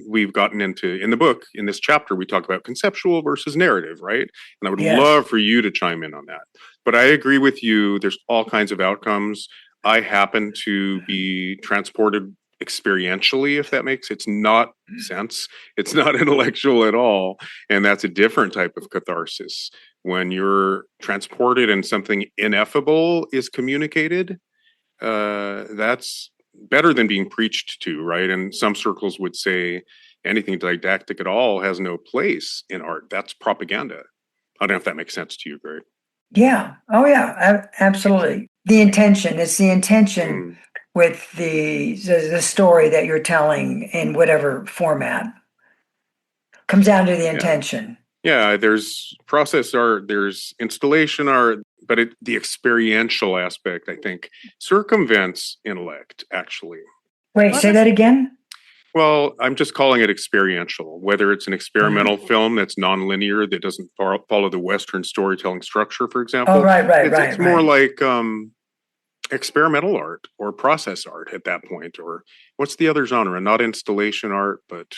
we've gotten into, in the book, in this chapter, we talk about conceptual versus narrative, right? And I would love for you to chime in on that. But I agree with you. There's all kinds of outcomes. I happen to be transported experientially, if that makes it's not sense. It's not intellectual at all. And that's a different type of catharsis. When you're transported and something ineffable is communicated, that's better than being preached to, right? And some circles would say anything didactic at all has no place in art. That's propaganda. I don't know if that makes sense to you, Greg. Yeah. Oh, yeah. Absolutely. The intention. It's the intention with the story that you're telling in whatever format. Comes down to the intention. Yeah, there's process art, there's installation art, but the experiential aspect, I think, circumvents intellect, actually. Wait, say that again? Well, I'm just calling it experiential, whether it's an experimental film that's nonlinear, that doesn't follow the Western storytelling structure, for example. Oh, right. It's more like experimental art or process art at that point, or what's the other genre? Not installation art, but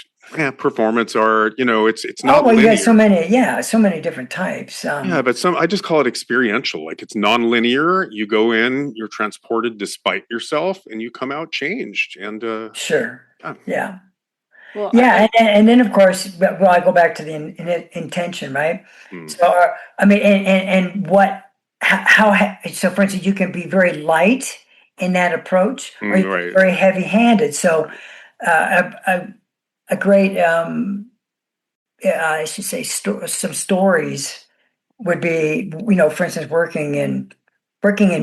performance art. It's not. Oh, well, linear. So many different types. But I just call it experiential. Like, it's non-linear. You go in, you're transported despite yourself, and you come out changed. And sure, yeah. Well, and then of course, I go back to the intention, right? So, and what. So for instance, you can be very light in that approach, or you can be very heavy-handed. So a great I should say some stories would be, for instance, working in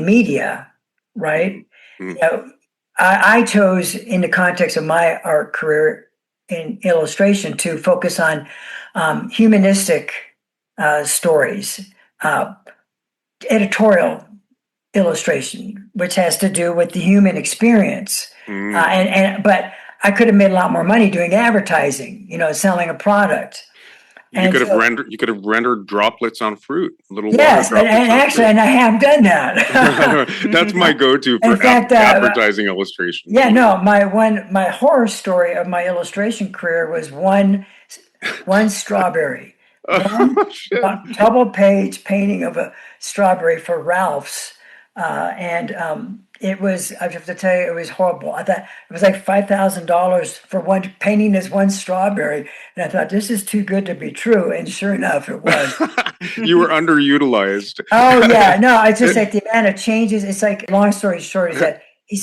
media, right? I chose, in the context of my art career in illustration, to focus on humanistic stories, editorial illustration, which has to do with the human experience. But I could have made a lot more money doing advertising, selling a product. You could have rendered droplets on fruit, little yes, water droplets. And actually, and I have done that. That's my go-to for advertising illustration. Yeah, no, my horror story of my illustration career was one strawberry. Double-page painting of a strawberry for Ralph's, and it was, I have to tell you, it was horrible. I thought it was like $5,000 for one painting this one strawberry, and I thought, this is too good to be true, and sure enough, it was. You were underutilized. Oh yeah, no, it's just like the amount of changes. It's like, long story short, is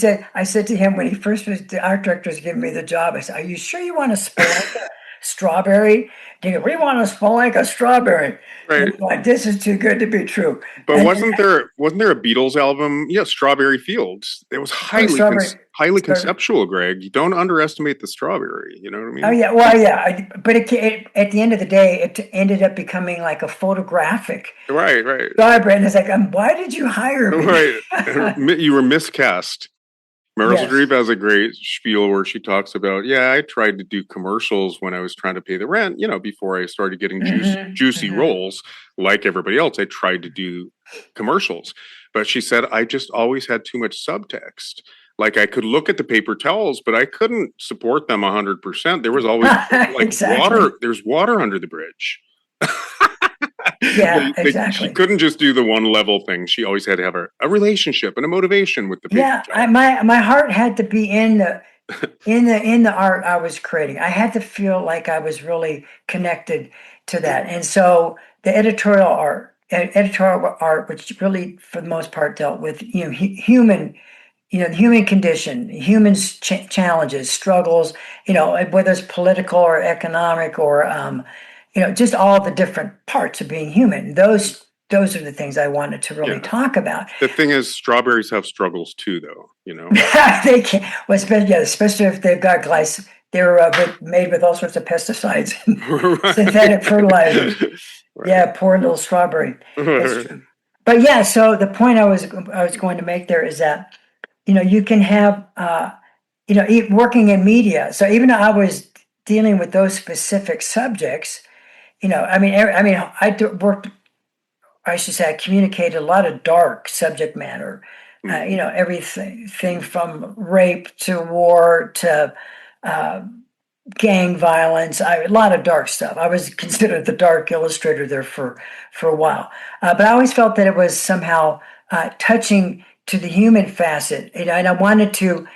that I said to him when he first was, the art director was giving me the job, I said, "Are you sure you want to Spalenka strawberry? We want to Spalenka a strawberry." Right. Like, this is too good to be true. But wasn't there a Beatles album? Yeah, Strawberry Fields. It was highly conceptual, Greg. You don't underestimate the strawberry. You know what I mean? Oh yeah, well yeah. But at the end of the day, it ended up becoming like a photographic. Right. Strawberry, and it's like, why did you hire me? Right. You were miscast. Meryl Streep has a great spiel where she talks about, I tried to do commercials when I was trying to pay the rent, before I started getting juicy roles. Like everybody else, I tried to do commercials. But she said, I just always had too much subtext. Like, I could look at the paper towels, but I couldn't support them 100%. There was always water. There's water under the bridge. Yeah, exactly. She couldn't just do the one level thing. She always had to have a relationship and a motivation with the people. Yeah, my heart had to be in the art I was creating. I had to feel like I was really connected to that. And so the editorial art, which really for the most part dealt with human, the human condition, humans' challenges, struggles, whether it's political or economic or just all the different parts of being human. Those are the things I wanted to really talk about. The thing is, strawberries have struggles too, though. They can. Well, especially if they've got they're made with all sorts of pesticides and synthetic fertilizers. Right. Yeah, poor little strawberry. That's true. But yeah, so the point I was going to make there is that you can have working in media. So even though I was dealing with those specific subjects. I communicated a lot of dark subject matter, everything from rape to war to gang violence, a lot of dark stuff. I was considered the dark illustrator there for a while. But I always felt that it was somehow touching to the human facet. And I wanted to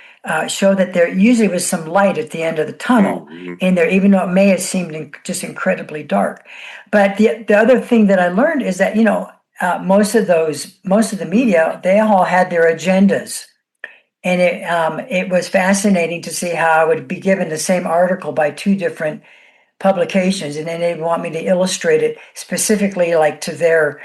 show that there usually was some light at the end of the tunnel in there, even though it may have seemed just incredibly dark. But the other thing that I learned is that, most of the media, they all had their agendas. And it was fascinating to see how I would be given the same article by two different publications, and then they'd want me to illustrate it specifically like to their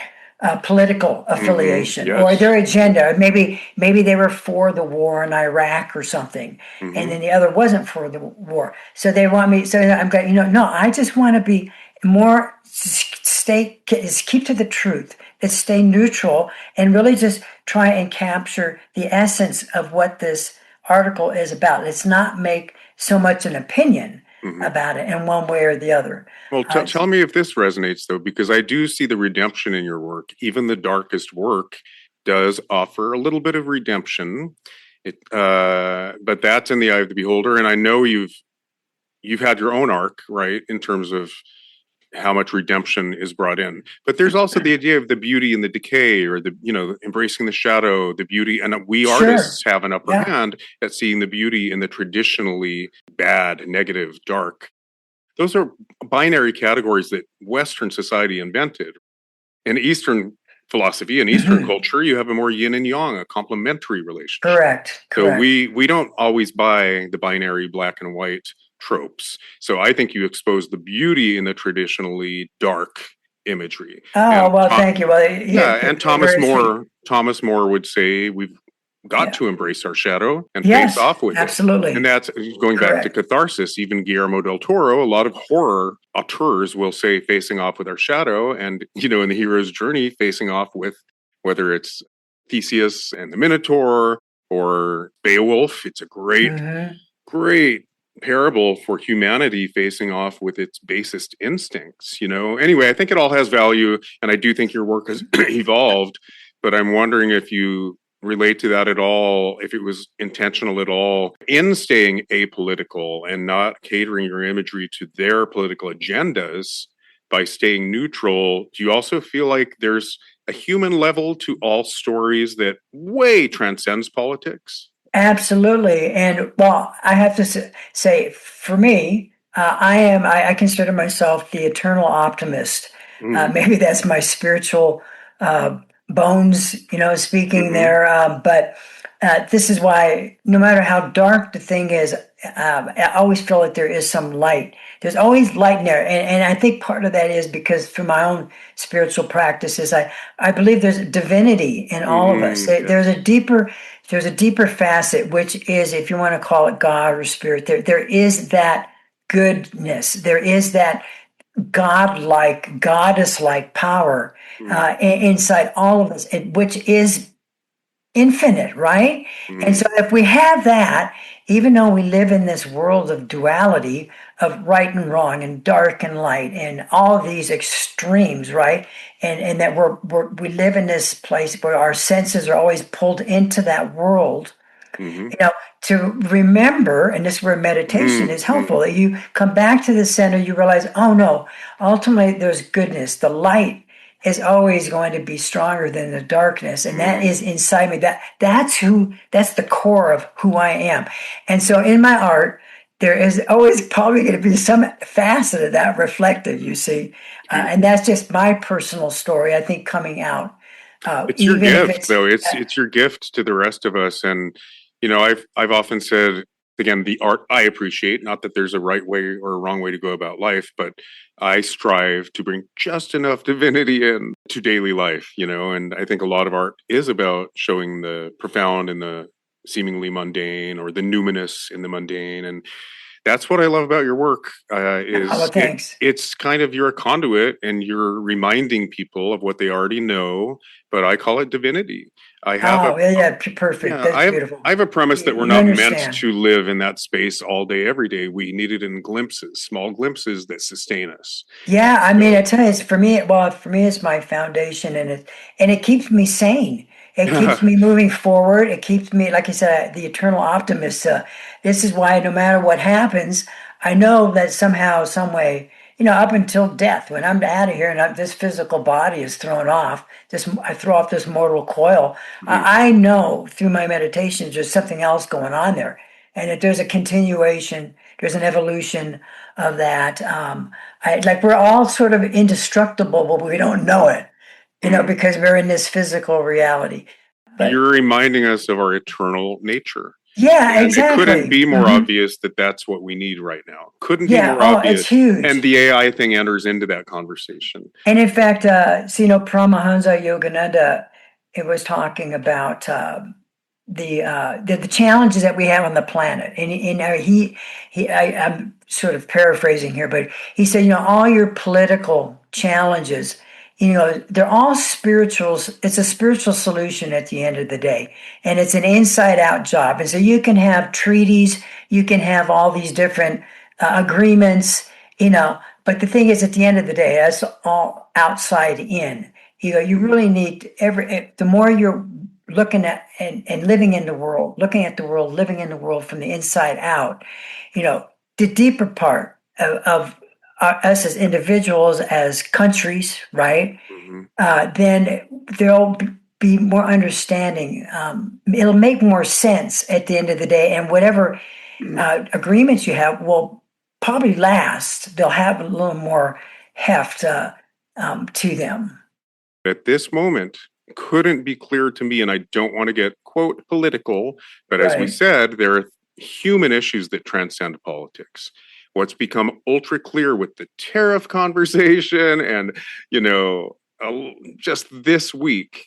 political affiliation or Yes. their agenda. Maybe they were for the war in Iraq or something, and then the other wasn't for the war. So they want me. So I'm going. No, I just want to be more keep to the truth. Let's stay neutral and really just try and capture the essence of what this article is about. Let's not make so much an opinion about it in one way or the other. Well, tell me if this resonates, though, because I do see the redemption in your work. Even the darkest work does offer a little bit of redemption. But that's in the eye of the beholder. And I know you've had your own arc, right, in terms of how much redemption is brought in. But there's also the idea of the beauty and the decay, or embracing the shadow, the beauty. And we artists have an upper hand at seeing the beauty in the traditionally bad, negative, dark. Those are binary categories that Western society invented. In Eastern philosophy and Eastern culture, you have a more yin and yang, a complementary relationship. Correct. So we don't always buy the binary black and white tropes. So I think you expose the beauty in the traditionally dark imagery. Thank you. Well, and Thomas More would say we've got to embrace our shadow and face off with absolutely. it. And that's going back to catharsis. Even Guillermo del Toro, a lot of horror auteurs will say facing off with our shadow, and in the hero's journey, facing off with whether it's Theseus and the Minotaur or Beowulf. It's a great parable for humanity facing off with its basest instincts. Anyway, I think it all has value, and I do think your work has evolved, but I'm wondering if you relate to that at all, if it was intentional at all in staying apolitical and not catering your imagery to their political agendas by staying neutral. Do you also feel like there's a human level to all stories that way transcends politics? Absolutely. And I have to say, for me, I consider myself the eternal optimist. Maybe that's my spiritual bones, speaking there. But this is why, no matter how dark the thing is, I always feel like there is some light. There's always light in there. And I think part of that is because through my own spiritual practices, I believe there's a divinity in all of us. There's a deeper facet, which is, if you want to call it God or spirit, there is that goodness. There is that godlike, goddess-like power inside all of us, which is infinite, right? And so if we have that, even though we live in this world of duality, of right and wrong and dark and light and all of these extremes, right? And that we live in this place where our senses are always pulled into that world, to remember, and this is where meditation is helpful, that you come back to the center, you realize, oh no, ultimately there's goodness. The light is always going to be stronger than the darkness. And that is inside me. That's the core of who I am. And so in my art, there is always probably going to be some facet of that reflected, you see. And that's just my personal story, I think, coming out. It's your gift, though. It's your gift to the rest of us. And, I've often said, again, the art I appreciate, not that there's a right way or a wrong way to go about life, but I strive to bring just enough divinity in to daily life, and I think a lot of art is about showing the profound in the seemingly mundane, or the numinous in the mundane. And that's what I love about your work. It's kind of, you're a conduit and you're reminding people of what they already know, but I call it divinity. Perfect. That's beautiful. I have a premise that we're not meant to live in that space all day, every day. We need it in glimpses, small glimpses that sustain us. Yeah, I mean, I tell you, for me, it's my foundation, and it keeps me sane. It keeps me moving forward. It keeps me, like I said, the eternal optimist. This is why no matter what happens, I know that somehow, some way, up until death, when I'm out of here and this physical body is thrown off, I throw off this mortal coil, I know through my meditations there's something else going on there. And that there's a continuation, there's an evolution of that. We're all sort of indestructible, but we don't know it, because we're in this physical reality. But you're reminding us of our eternal nature. yeah, And exactly. it couldn't be more Mhm. obvious that that's what we need right now. Couldn't be Yeah, more oh, obvious. it's huge. And the AI thing enters into that conversation. And in fact, Paramahansa Yogananda, it was talking about the challenges that we have on the planet, and I'm sort of paraphrasing here, but he said, all your political challenges, they're all spirituals. It's a spiritual solution at the end of the day, and it's an inside out job. And so you can have treaties, you can have all these different agreements, but the thing is, at the end of the day, that's all outside in. You really need the more you're looking at and living in the world, looking at the world, living in the world from the inside out, the deeper part of us as individuals, as countries, right? Then there'll be more understanding. It'll make more sense at the end of the day, and whatever agreements you have will probably last. They'll have a little more heft to them. At this moment, couldn't be clearer to me, and I don't want to get, quote, political, but as we Right. said, there are human issues that transcend politics. What's become ultra clear with the tariff conversation and, just this week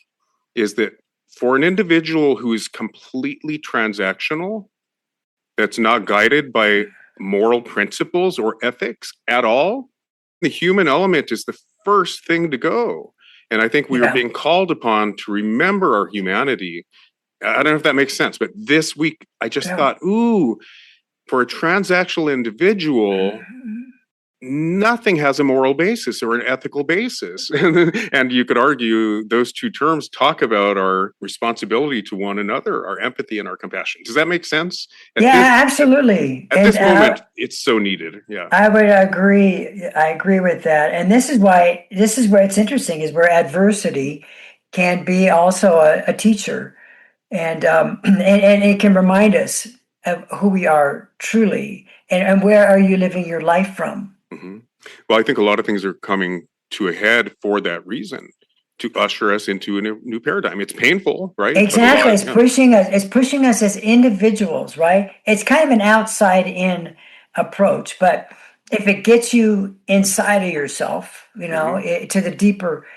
is that for an individual who is completely transactional, that's not guided by moral principles or ethics at all, the human element is the first thing to go. And I think we are being called upon to remember our humanity. I don't know if that makes sense, but this week I just thought, for a transactional individual, nothing has a moral basis or an ethical basis. And you could argue those two terms talk about our responsibility to one another, our empathy and our compassion. Does that make sense? Absolutely. At this moment, it's so needed. Yeah. I would agree. I agree with that. And this is where it's interesting, is where adversity can be also a teacher. And it can remind us of who we are truly, and where are you living your life from. Mm-hmm. Well, I think a lot of things are coming to a head for that reason, to usher us into a new paradigm. It's painful, right? Exactly. It's pushing us as individuals, right? It's kind of an outside in approach, but if it gets you inside of yourself, to the deeper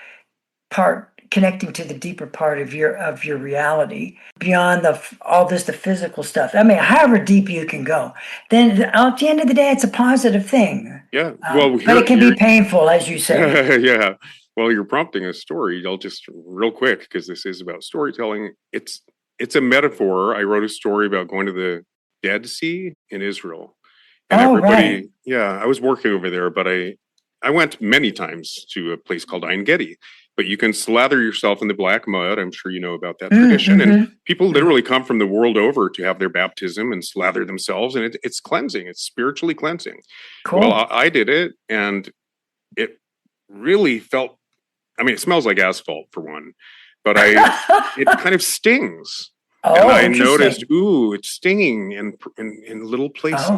part, connecting to the deeper part of your reality, beyond the physical stuff. I mean, however deep you can go, then at the end of the day, it's a positive thing. Yeah. Well, but it can be painful, as you say. Yeah. Well, you're prompting a story. I'll just real quick, because this is about storytelling. It's a metaphor. I wrote a story about going to the Dead Sea in Israel, and everybody. Right. I was working over there, but I went many times to a place called Ein Gedi. But you can slather yourself in the black mud. I'm sure you know about that tradition. And people literally come from the world over to have their baptism and slather themselves. And it's cleansing. It's spiritually cleansing. Cool. Well, I did it, and it really felt, it smells like asphalt for one, but it kind of stings. Oh, and I noticed, it's stinging in little places.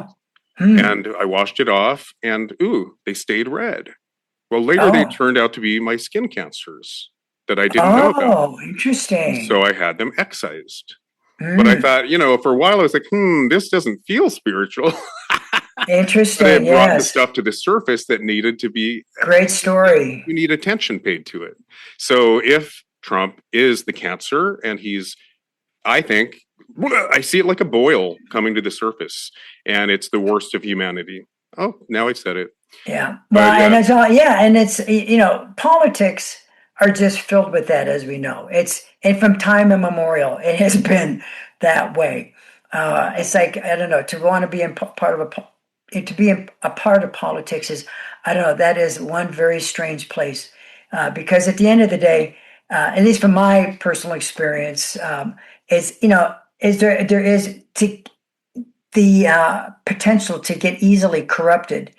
And I washed it off, and they stayed red. Well, later they turned out to be my skin cancers that I didn't know about. Oh, interesting. So I had them excised. But I thought, for a while I was like, this doesn't feel spiritual. Interesting. But it brought the stuff to the surface that needed to be. Great story. We need attention paid to it. So if Trump is the cancer, and I think, I see it like a boil coming to the surface, and it's the worst of humanity. Oh, now I said it. Yeah. Well, and it's all, and it's, politics are just filled with that, as we know. And from time immemorial, it has been that way. It's like, I don't know, to want to be a part of politics is, I don't know, that is one very strange place. Because at the end of the day, at least from my personal experience, there is the potential to get easily corrupted.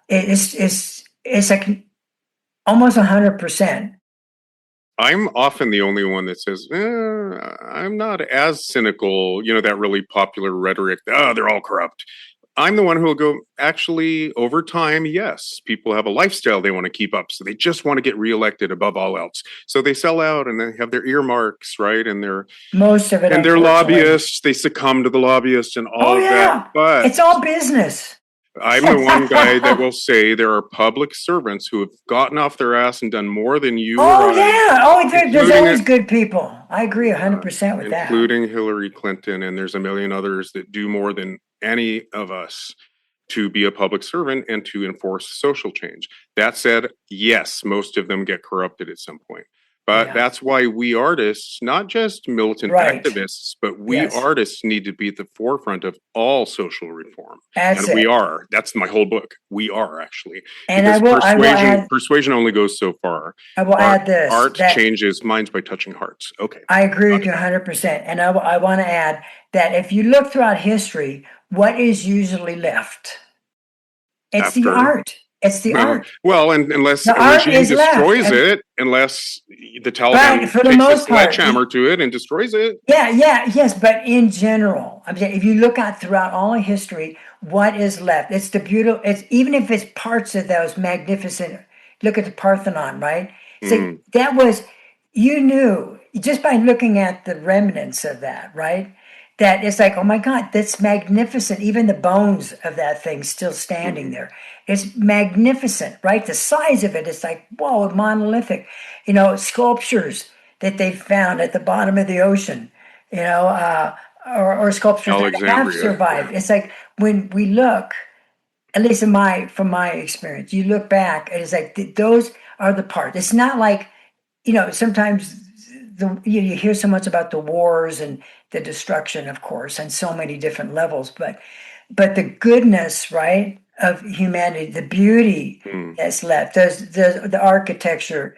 It's like almost 100%. I'm often the only one that says, I'm not as cynical, that really popular rhetoric. They're all corrupt. I'm the one who will go, actually, over time, yes, people have a lifestyle they want to keep up. So they just want to get reelected above all else. So they sell out and they have their earmarks, right? And Most of it, their unfortunately. lobbyists, they succumb to the lobbyists and all Oh, of yeah. that. But It's all business. I'm the one guy that will say there are public servants who have gotten off their ass and done more than you or Oh, I, yeah. Oh, there's including always good people. I agree 100% with that. including Hillary Clinton, and there's a million others that do more than any of us to be a public servant and to enforce social change. That said, yes, most of them get corrupted at some point. But Yeah. that's why we artists, not just militant Right. activists, but we Yes. artists need to be at the forefront of all social reform. That's And we it. are. That's my whole book. We are, actually. And I Because will add, persuasion only goes so far. I will add this. Art that changes minds by touching hearts. Okay. I agree with you 100%. And I want to add that if you look throughout history, what is usually left? It's the After- art. It's the art. Well, and unless The a art regime is left, destroys and- it, unless the Taliban Right, for the takes a most part. sledgehammer to it and destroys it. Yeah, yes, but in general, I mean, if you look out throughout all of history, what is left? It's the beautiful. It's even if it's parts of those magnificent. Look at the Parthenon, right? So that was, you knew just by looking at the remnants of that, right? That it's like, oh my God, that's magnificent. Even the bones of that thing still standing there. It's magnificent, right? The size of it, it's like, whoa, monolithic. You know, sculptures that they found at the bottom of the ocean, you know, or sculptures that have Alexandria, survived. yeah. It's like when we look, at least from my experience, you look back and it's like, those are the parts. It's not like, you know, sometimes you hear so much about the wars and the destruction, of course, on so many different levels, but the goodness, right, of humanity, the beauty that's left, the architecture.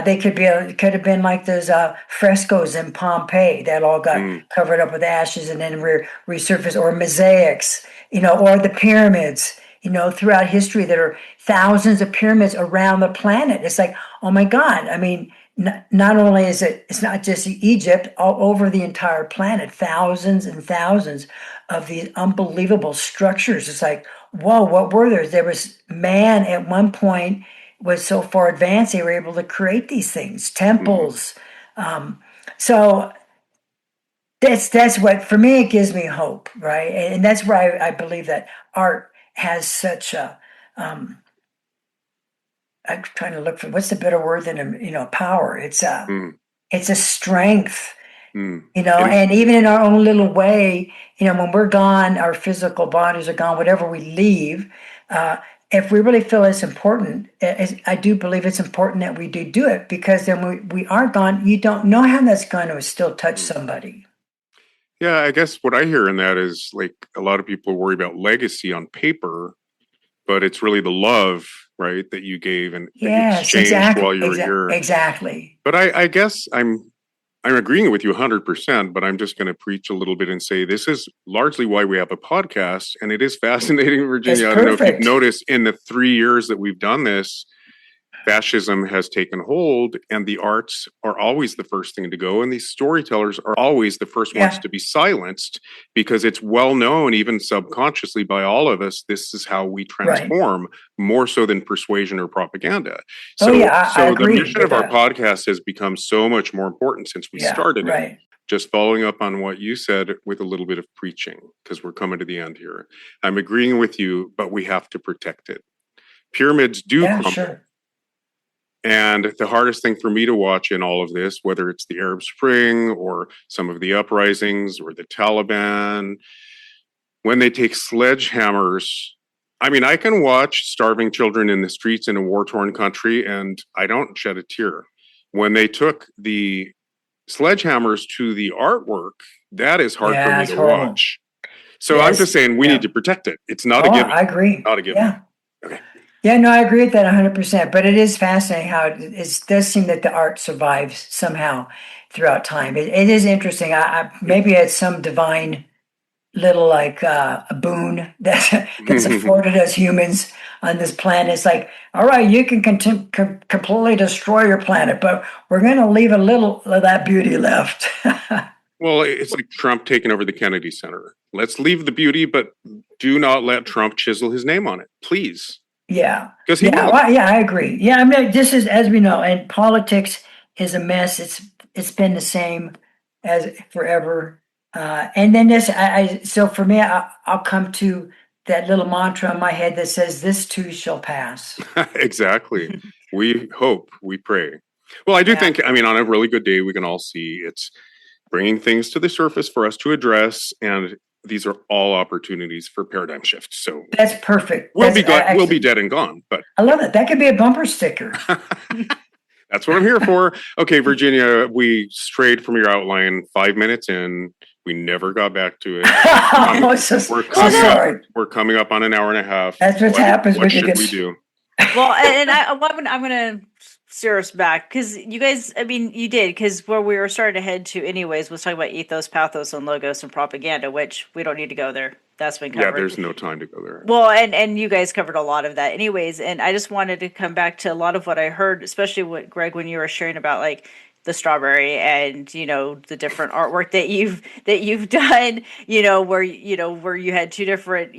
They could have been like those frescoes in Pompeii that all got covered up with ashes and then resurfaced, or mosaics, you know, or the pyramids, you know, throughout history. There are thousands of pyramids around the planet. It's like, oh my God. I mean, not only is it's not just Egypt, all over the entire planet, thousands and thousands of these unbelievable structures. It's like, whoa, what were there? There was man at one point was so far advanced, they were able to create these things, temples. So that's what, for me, it gives me hope, right? And that's where I believe that art has such a, I'm trying to look for, what's the better word than, you know, power. It's a strength, you know, and even in our own little way, you know, when we're gone, our physical bodies are gone, whatever we leave, if we really feel it's important, I do believe it's important that we do it, because then we are gone. You don't know how that's going to still touch somebody. Yeah, I guess what I hear in that is, like, a lot of people worry about legacy on paper, but it's really the love, right, that you gave and that you exchanged while you were here. Exactly. But I guess I'm agreeing with you 100%, but I'm just going to preach a little bit and say this is largely why we have a podcast, and it is fascinating, Virginia. I don't know if you've noticed in the 3 years that we've done this, fascism has taken hold, and the arts are always the first thing to go, and these storytellers are always the first ones to be silenced, because it's well known, even subconsciously by all of us, this is how we transform, more so than persuasion or propaganda. So, I agree the mission of our podcast has become so much more important since we started it. Just following up on what you said with a little bit of preaching, because we're coming to the end here. I'm agreeing with you, but we have to protect it. Pyramids do crumble. Sure. And the hardest thing for me to watch in all of this, whether it's the Arab Spring or some of the uprisings or the Taliban, when they take sledgehammers, I mean, I can watch starving children in the streets in a war-torn country and I don't shed a tear. When they took the sledgehammers to the artwork, that is hard for me to watch. So I'm just saying we need to protect it. It's not a given. I agree. Not a given. Yeah. Okay. Yeah, no, I agree with that 100%. But it is fascinating how it does seem that the art survives somehow throughout time. It is interesting. Maybe it's some divine little a boon that's afforded us humans on this planet. It's like, all right, you can completely destroy your planet, but we're going to leave a little of that beauty left. Well, it's like Trump taking over the Kennedy Center. Let's leave the beauty, but do not let Trump chisel his name on it, please. Yeah. Because he will. Well, yeah, I agree. Yeah, I mean, this is, as we know, and politics is a mess. It's been the same as forever. And then so for me, I'll come to that little mantra in my head that says, "This too shall pass." Exactly. We hope, we pray. Well, I do Yeah. think, I mean, on a really good day, we can all see it's bringing things to the surface for us to address, and these are all opportunities for paradigm shifts. So That's perfect. we'll be Excellent. dead and gone, but I love it. That could be a bumper sticker. that's what I'm here for. Okay, Virginia, we strayed from your outline 5 minutes in. We never got back to it. Oh, sorry. We're coming up on an hour and a half. That's what happens What when you should get. we do? Well, and I'm going to steer us back because you guys, I mean, you did, because where we were starting to head to anyways was talking about ethos, pathos, and logos and propaganda, which we don't need to go there. That's been covered. Yeah, there's no time to go there. Well, and you guys covered a lot of that anyways. And I just wanted to come back to a lot of what I heard, especially what, Greg, when you were sharing about like the strawberry and, the different artwork that you've done, where you had two different,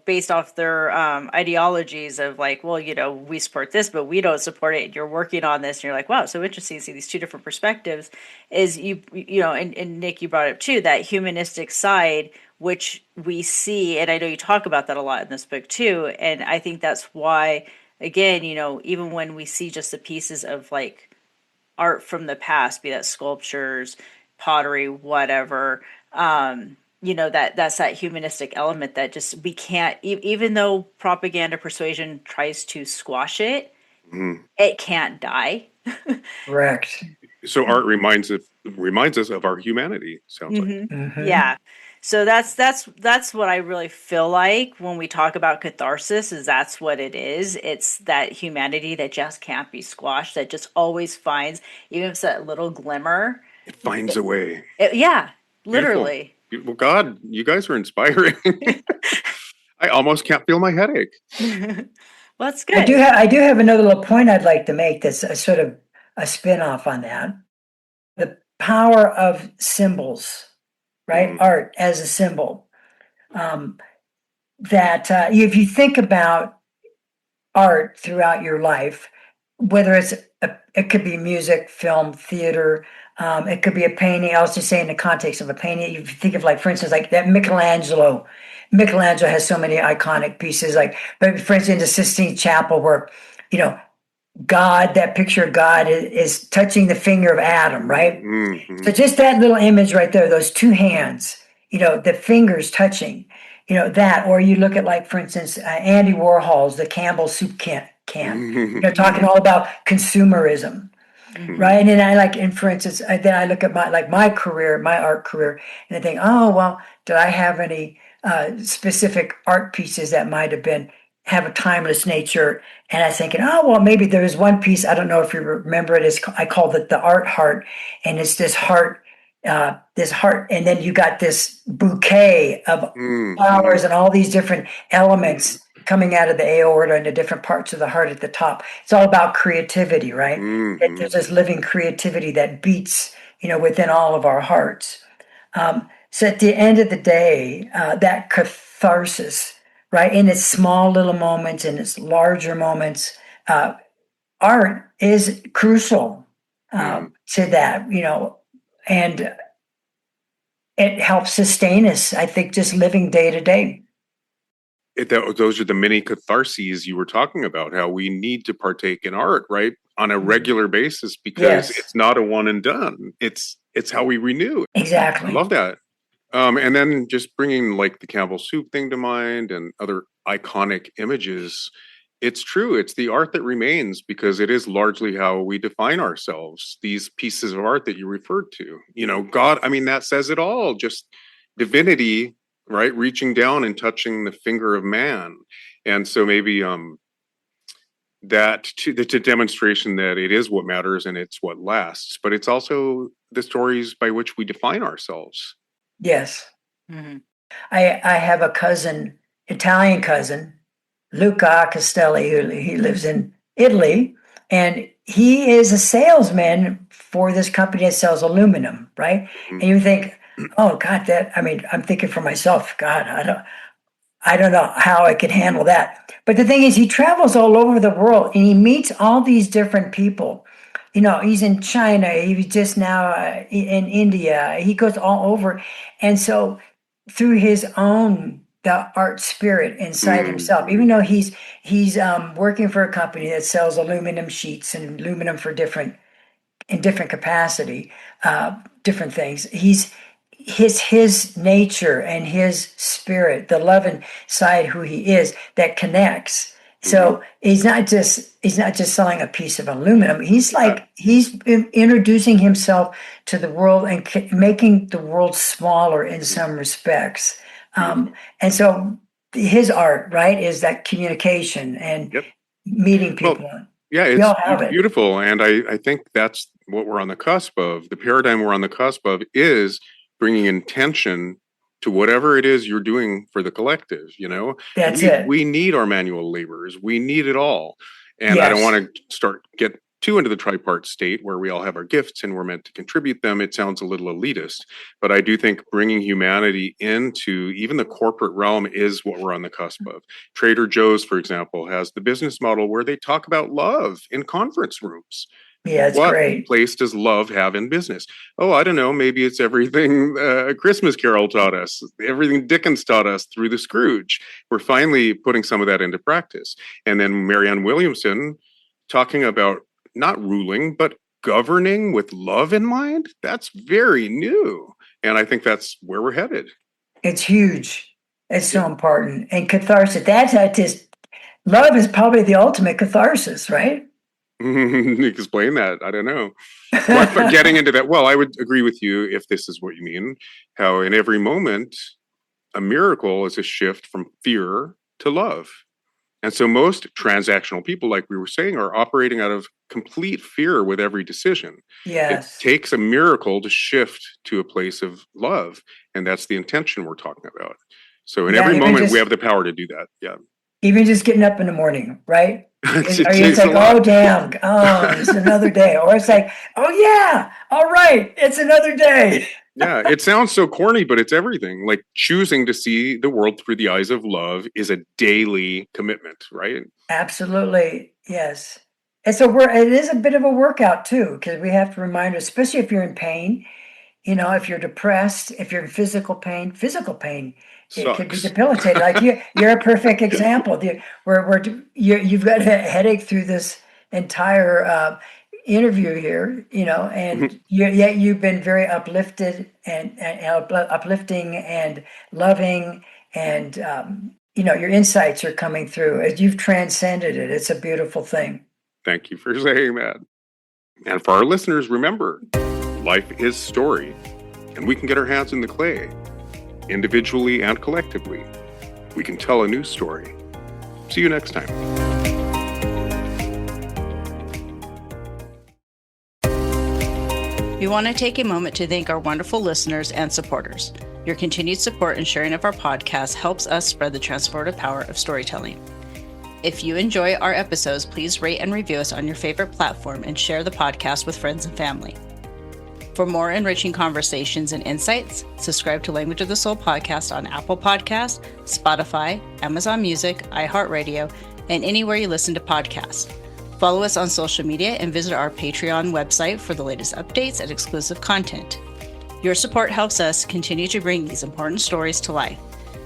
based off their ideologies of like, well, we support this, but we don't support it. And you're working on this and you're like, wow, so interesting to see these two different perspectives. Is and Nick, you brought up too, that humanistic side, which we see, and I know you talk about that a lot in this book too. And I think that's why, again, even when we see just the pieces of like art from the past, be that sculptures, pottery, whatever, that's that humanistic element that just we can't, even though propaganda persuasion tries to squash it, it can't die. Correct. So art reminds us of our humanity. Sounds like. Mhm. Yeah. So that's what I really feel like when we talk about catharsis, is that's what it is. It's that humanity that just can't be squashed, that just always finds, even if it's that little glimmer. It finds a way. Yeah, literally. Beautiful. Well, God, you guys are inspiring. I almost can't feel my headache. Well, that's good. I do have another little point I'd like to make that's a sort of a spin-off on that. The power of symbols. Right? Art as a symbol. That if you think about art throughout your life, whether it could be music, film, theater, it could be a painting. I was just saying in the context of a painting, if you think of like, for instance, like that Michelangelo has so many iconic pieces, like, but for instance, the Sistine Chapel where, God, that picture of God is touching the finger of Adam, right? Mm-hmm. So just that little image right there, those two hands, the fingers touching, that, or you look at like, for instance, Andy Warhol's, the Campbell soup can, talking all about consumerism, right? And then and for instance, then I look at my career, my art career, and I think, oh, well, did I have any specific art pieces that might have a timeless nature? And I was thinking, oh, well, maybe there was one piece, I don't know if you remember it, I called it the art heart. And it's this heart, and then you got this bouquet of flowers and all these different elements coming out of the aorta and the different parts of the heart at the top. It's all about creativity, right? There's this living creativity that beats, within all of our hearts. So at the end of the day, that catharsis, right, in its small little moments, in its larger moments, art is crucial to that, and it helps sustain us, I think, just living day to day. Those are the many catharses you were talking about, how we need to partake in art, right, on a regular basis, because it's not a one and done. It's how we renew. Exactly. I love that. And then just bringing like the Campbell soup thing to mind and other iconic images. It's true. It's the art that remains because it is largely how we define ourselves. These pieces of art that you referred to, God, I mean, that says it all. Just divinity, right? Reaching down and touching the finger of man. And so maybe that to demonstration that it is what matters and it's what lasts, but it's also the stories by which we define ourselves. Yes. Mm-hmm. I have a cousin, Italian cousin, Luca Castelli, he lives in Italy, and he is a salesman for this company that sells aluminum, right? Mm-hmm. And you think, Oh God, I'm thinking for myself, God, I don't know how I could handle that. But the thing is, he travels all over the world and he meets all these different people. He's in China, he was just now in India, he goes all over. And so through his own the art spirit inside himself, even though he's working for a company that sells aluminum sheets and aluminum for different capacity, different things. He's his nature and his spirit, the love inside who he is that connects. So he's not just selling a piece of aluminum. He's like he's introducing himself to the world and making the world smaller in some respects. And so his art, right, is that communication and meeting people. Well, yeah, it's beautiful. And I think that's what we're on the cusp of. The paradigm we're on the cusp of is bringing intention to whatever it is you're doing for the collective. That's it. We need our manual laborers. We need it all. And I don't want to get too into the tripart state where we all have our gifts and we're meant to contribute them. It sounds a little elitist, but I do think bringing humanity into even the corporate realm is what we're on the cusp of. Trader Joe's, for example, has the business model where they talk about love in conference rooms. Yeah, it's great. What place does love have in business? Oh, I don't know. Maybe it's everything A Christmas Carol taught us, everything Dickens taught us through the Scrooge. We're finally putting some of that into practice. And then Marianne Williamson talking about not ruling, but governing with love in mind. That's very new. And I think that's where we're headed. It's huge. It's so important. And catharsis, love is probably the ultimate catharsis, right? Explain that. I don't know. But getting into that, well, I would agree with you if this is what you mean, how in every moment, a miracle is a shift from fear to love. And so most transactional people, like we were saying, are operating out of complete fear with every decision. Yes. It takes a miracle to shift to a place of love. And that's the intention we're talking about. So in every moment, we have the power to do that. Yeah. Even just getting up in the morning, right? It's like, oh, damn. Oh, it's another day. Or it's like, oh, yeah. All right. It's another day. Yeah, it sounds so corny, but it's everything. Like choosing to see the world through the eyes of love is a daily commitment, right? Absolutely. Yes. And so it is a bit of a workout too, because we have to remind us, especially if you're in pain, if you're depressed, if you're in physical pain, it could be debilitating. Like you're a perfect example. You've got a headache through this entire interview here, and yet you've been very uplifted and uplifting and loving, and your insights are coming through as you've transcended it. It's a beautiful thing. Thank you for saying that. And for our listeners, remember, life is story, and we can get our hands in the clay, individually and collectively. We can tell a new story. See you next time. We want to take a moment to thank our wonderful listeners and supporters. Your continued support and sharing of our podcast helps us spread the transformative power of storytelling. If you enjoy our episodes, please rate and review us on your favorite platform and share the podcast with friends and family. For more enriching conversations and insights, subscribe to Language of the Soul podcast on Apple Podcasts, Spotify, Amazon Music, iHeartRadio, and anywhere you listen to podcasts. Follow us on social media and visit our Patreon website for the latest updates and exclusive content. Your support helps us continue to bring these important stories to life.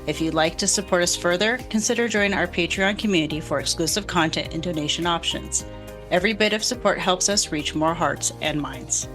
If you'd like to support us further, consider joining our Patreon community for exclusive content and donation options. Every bit of support helps us reach more hearts and minds.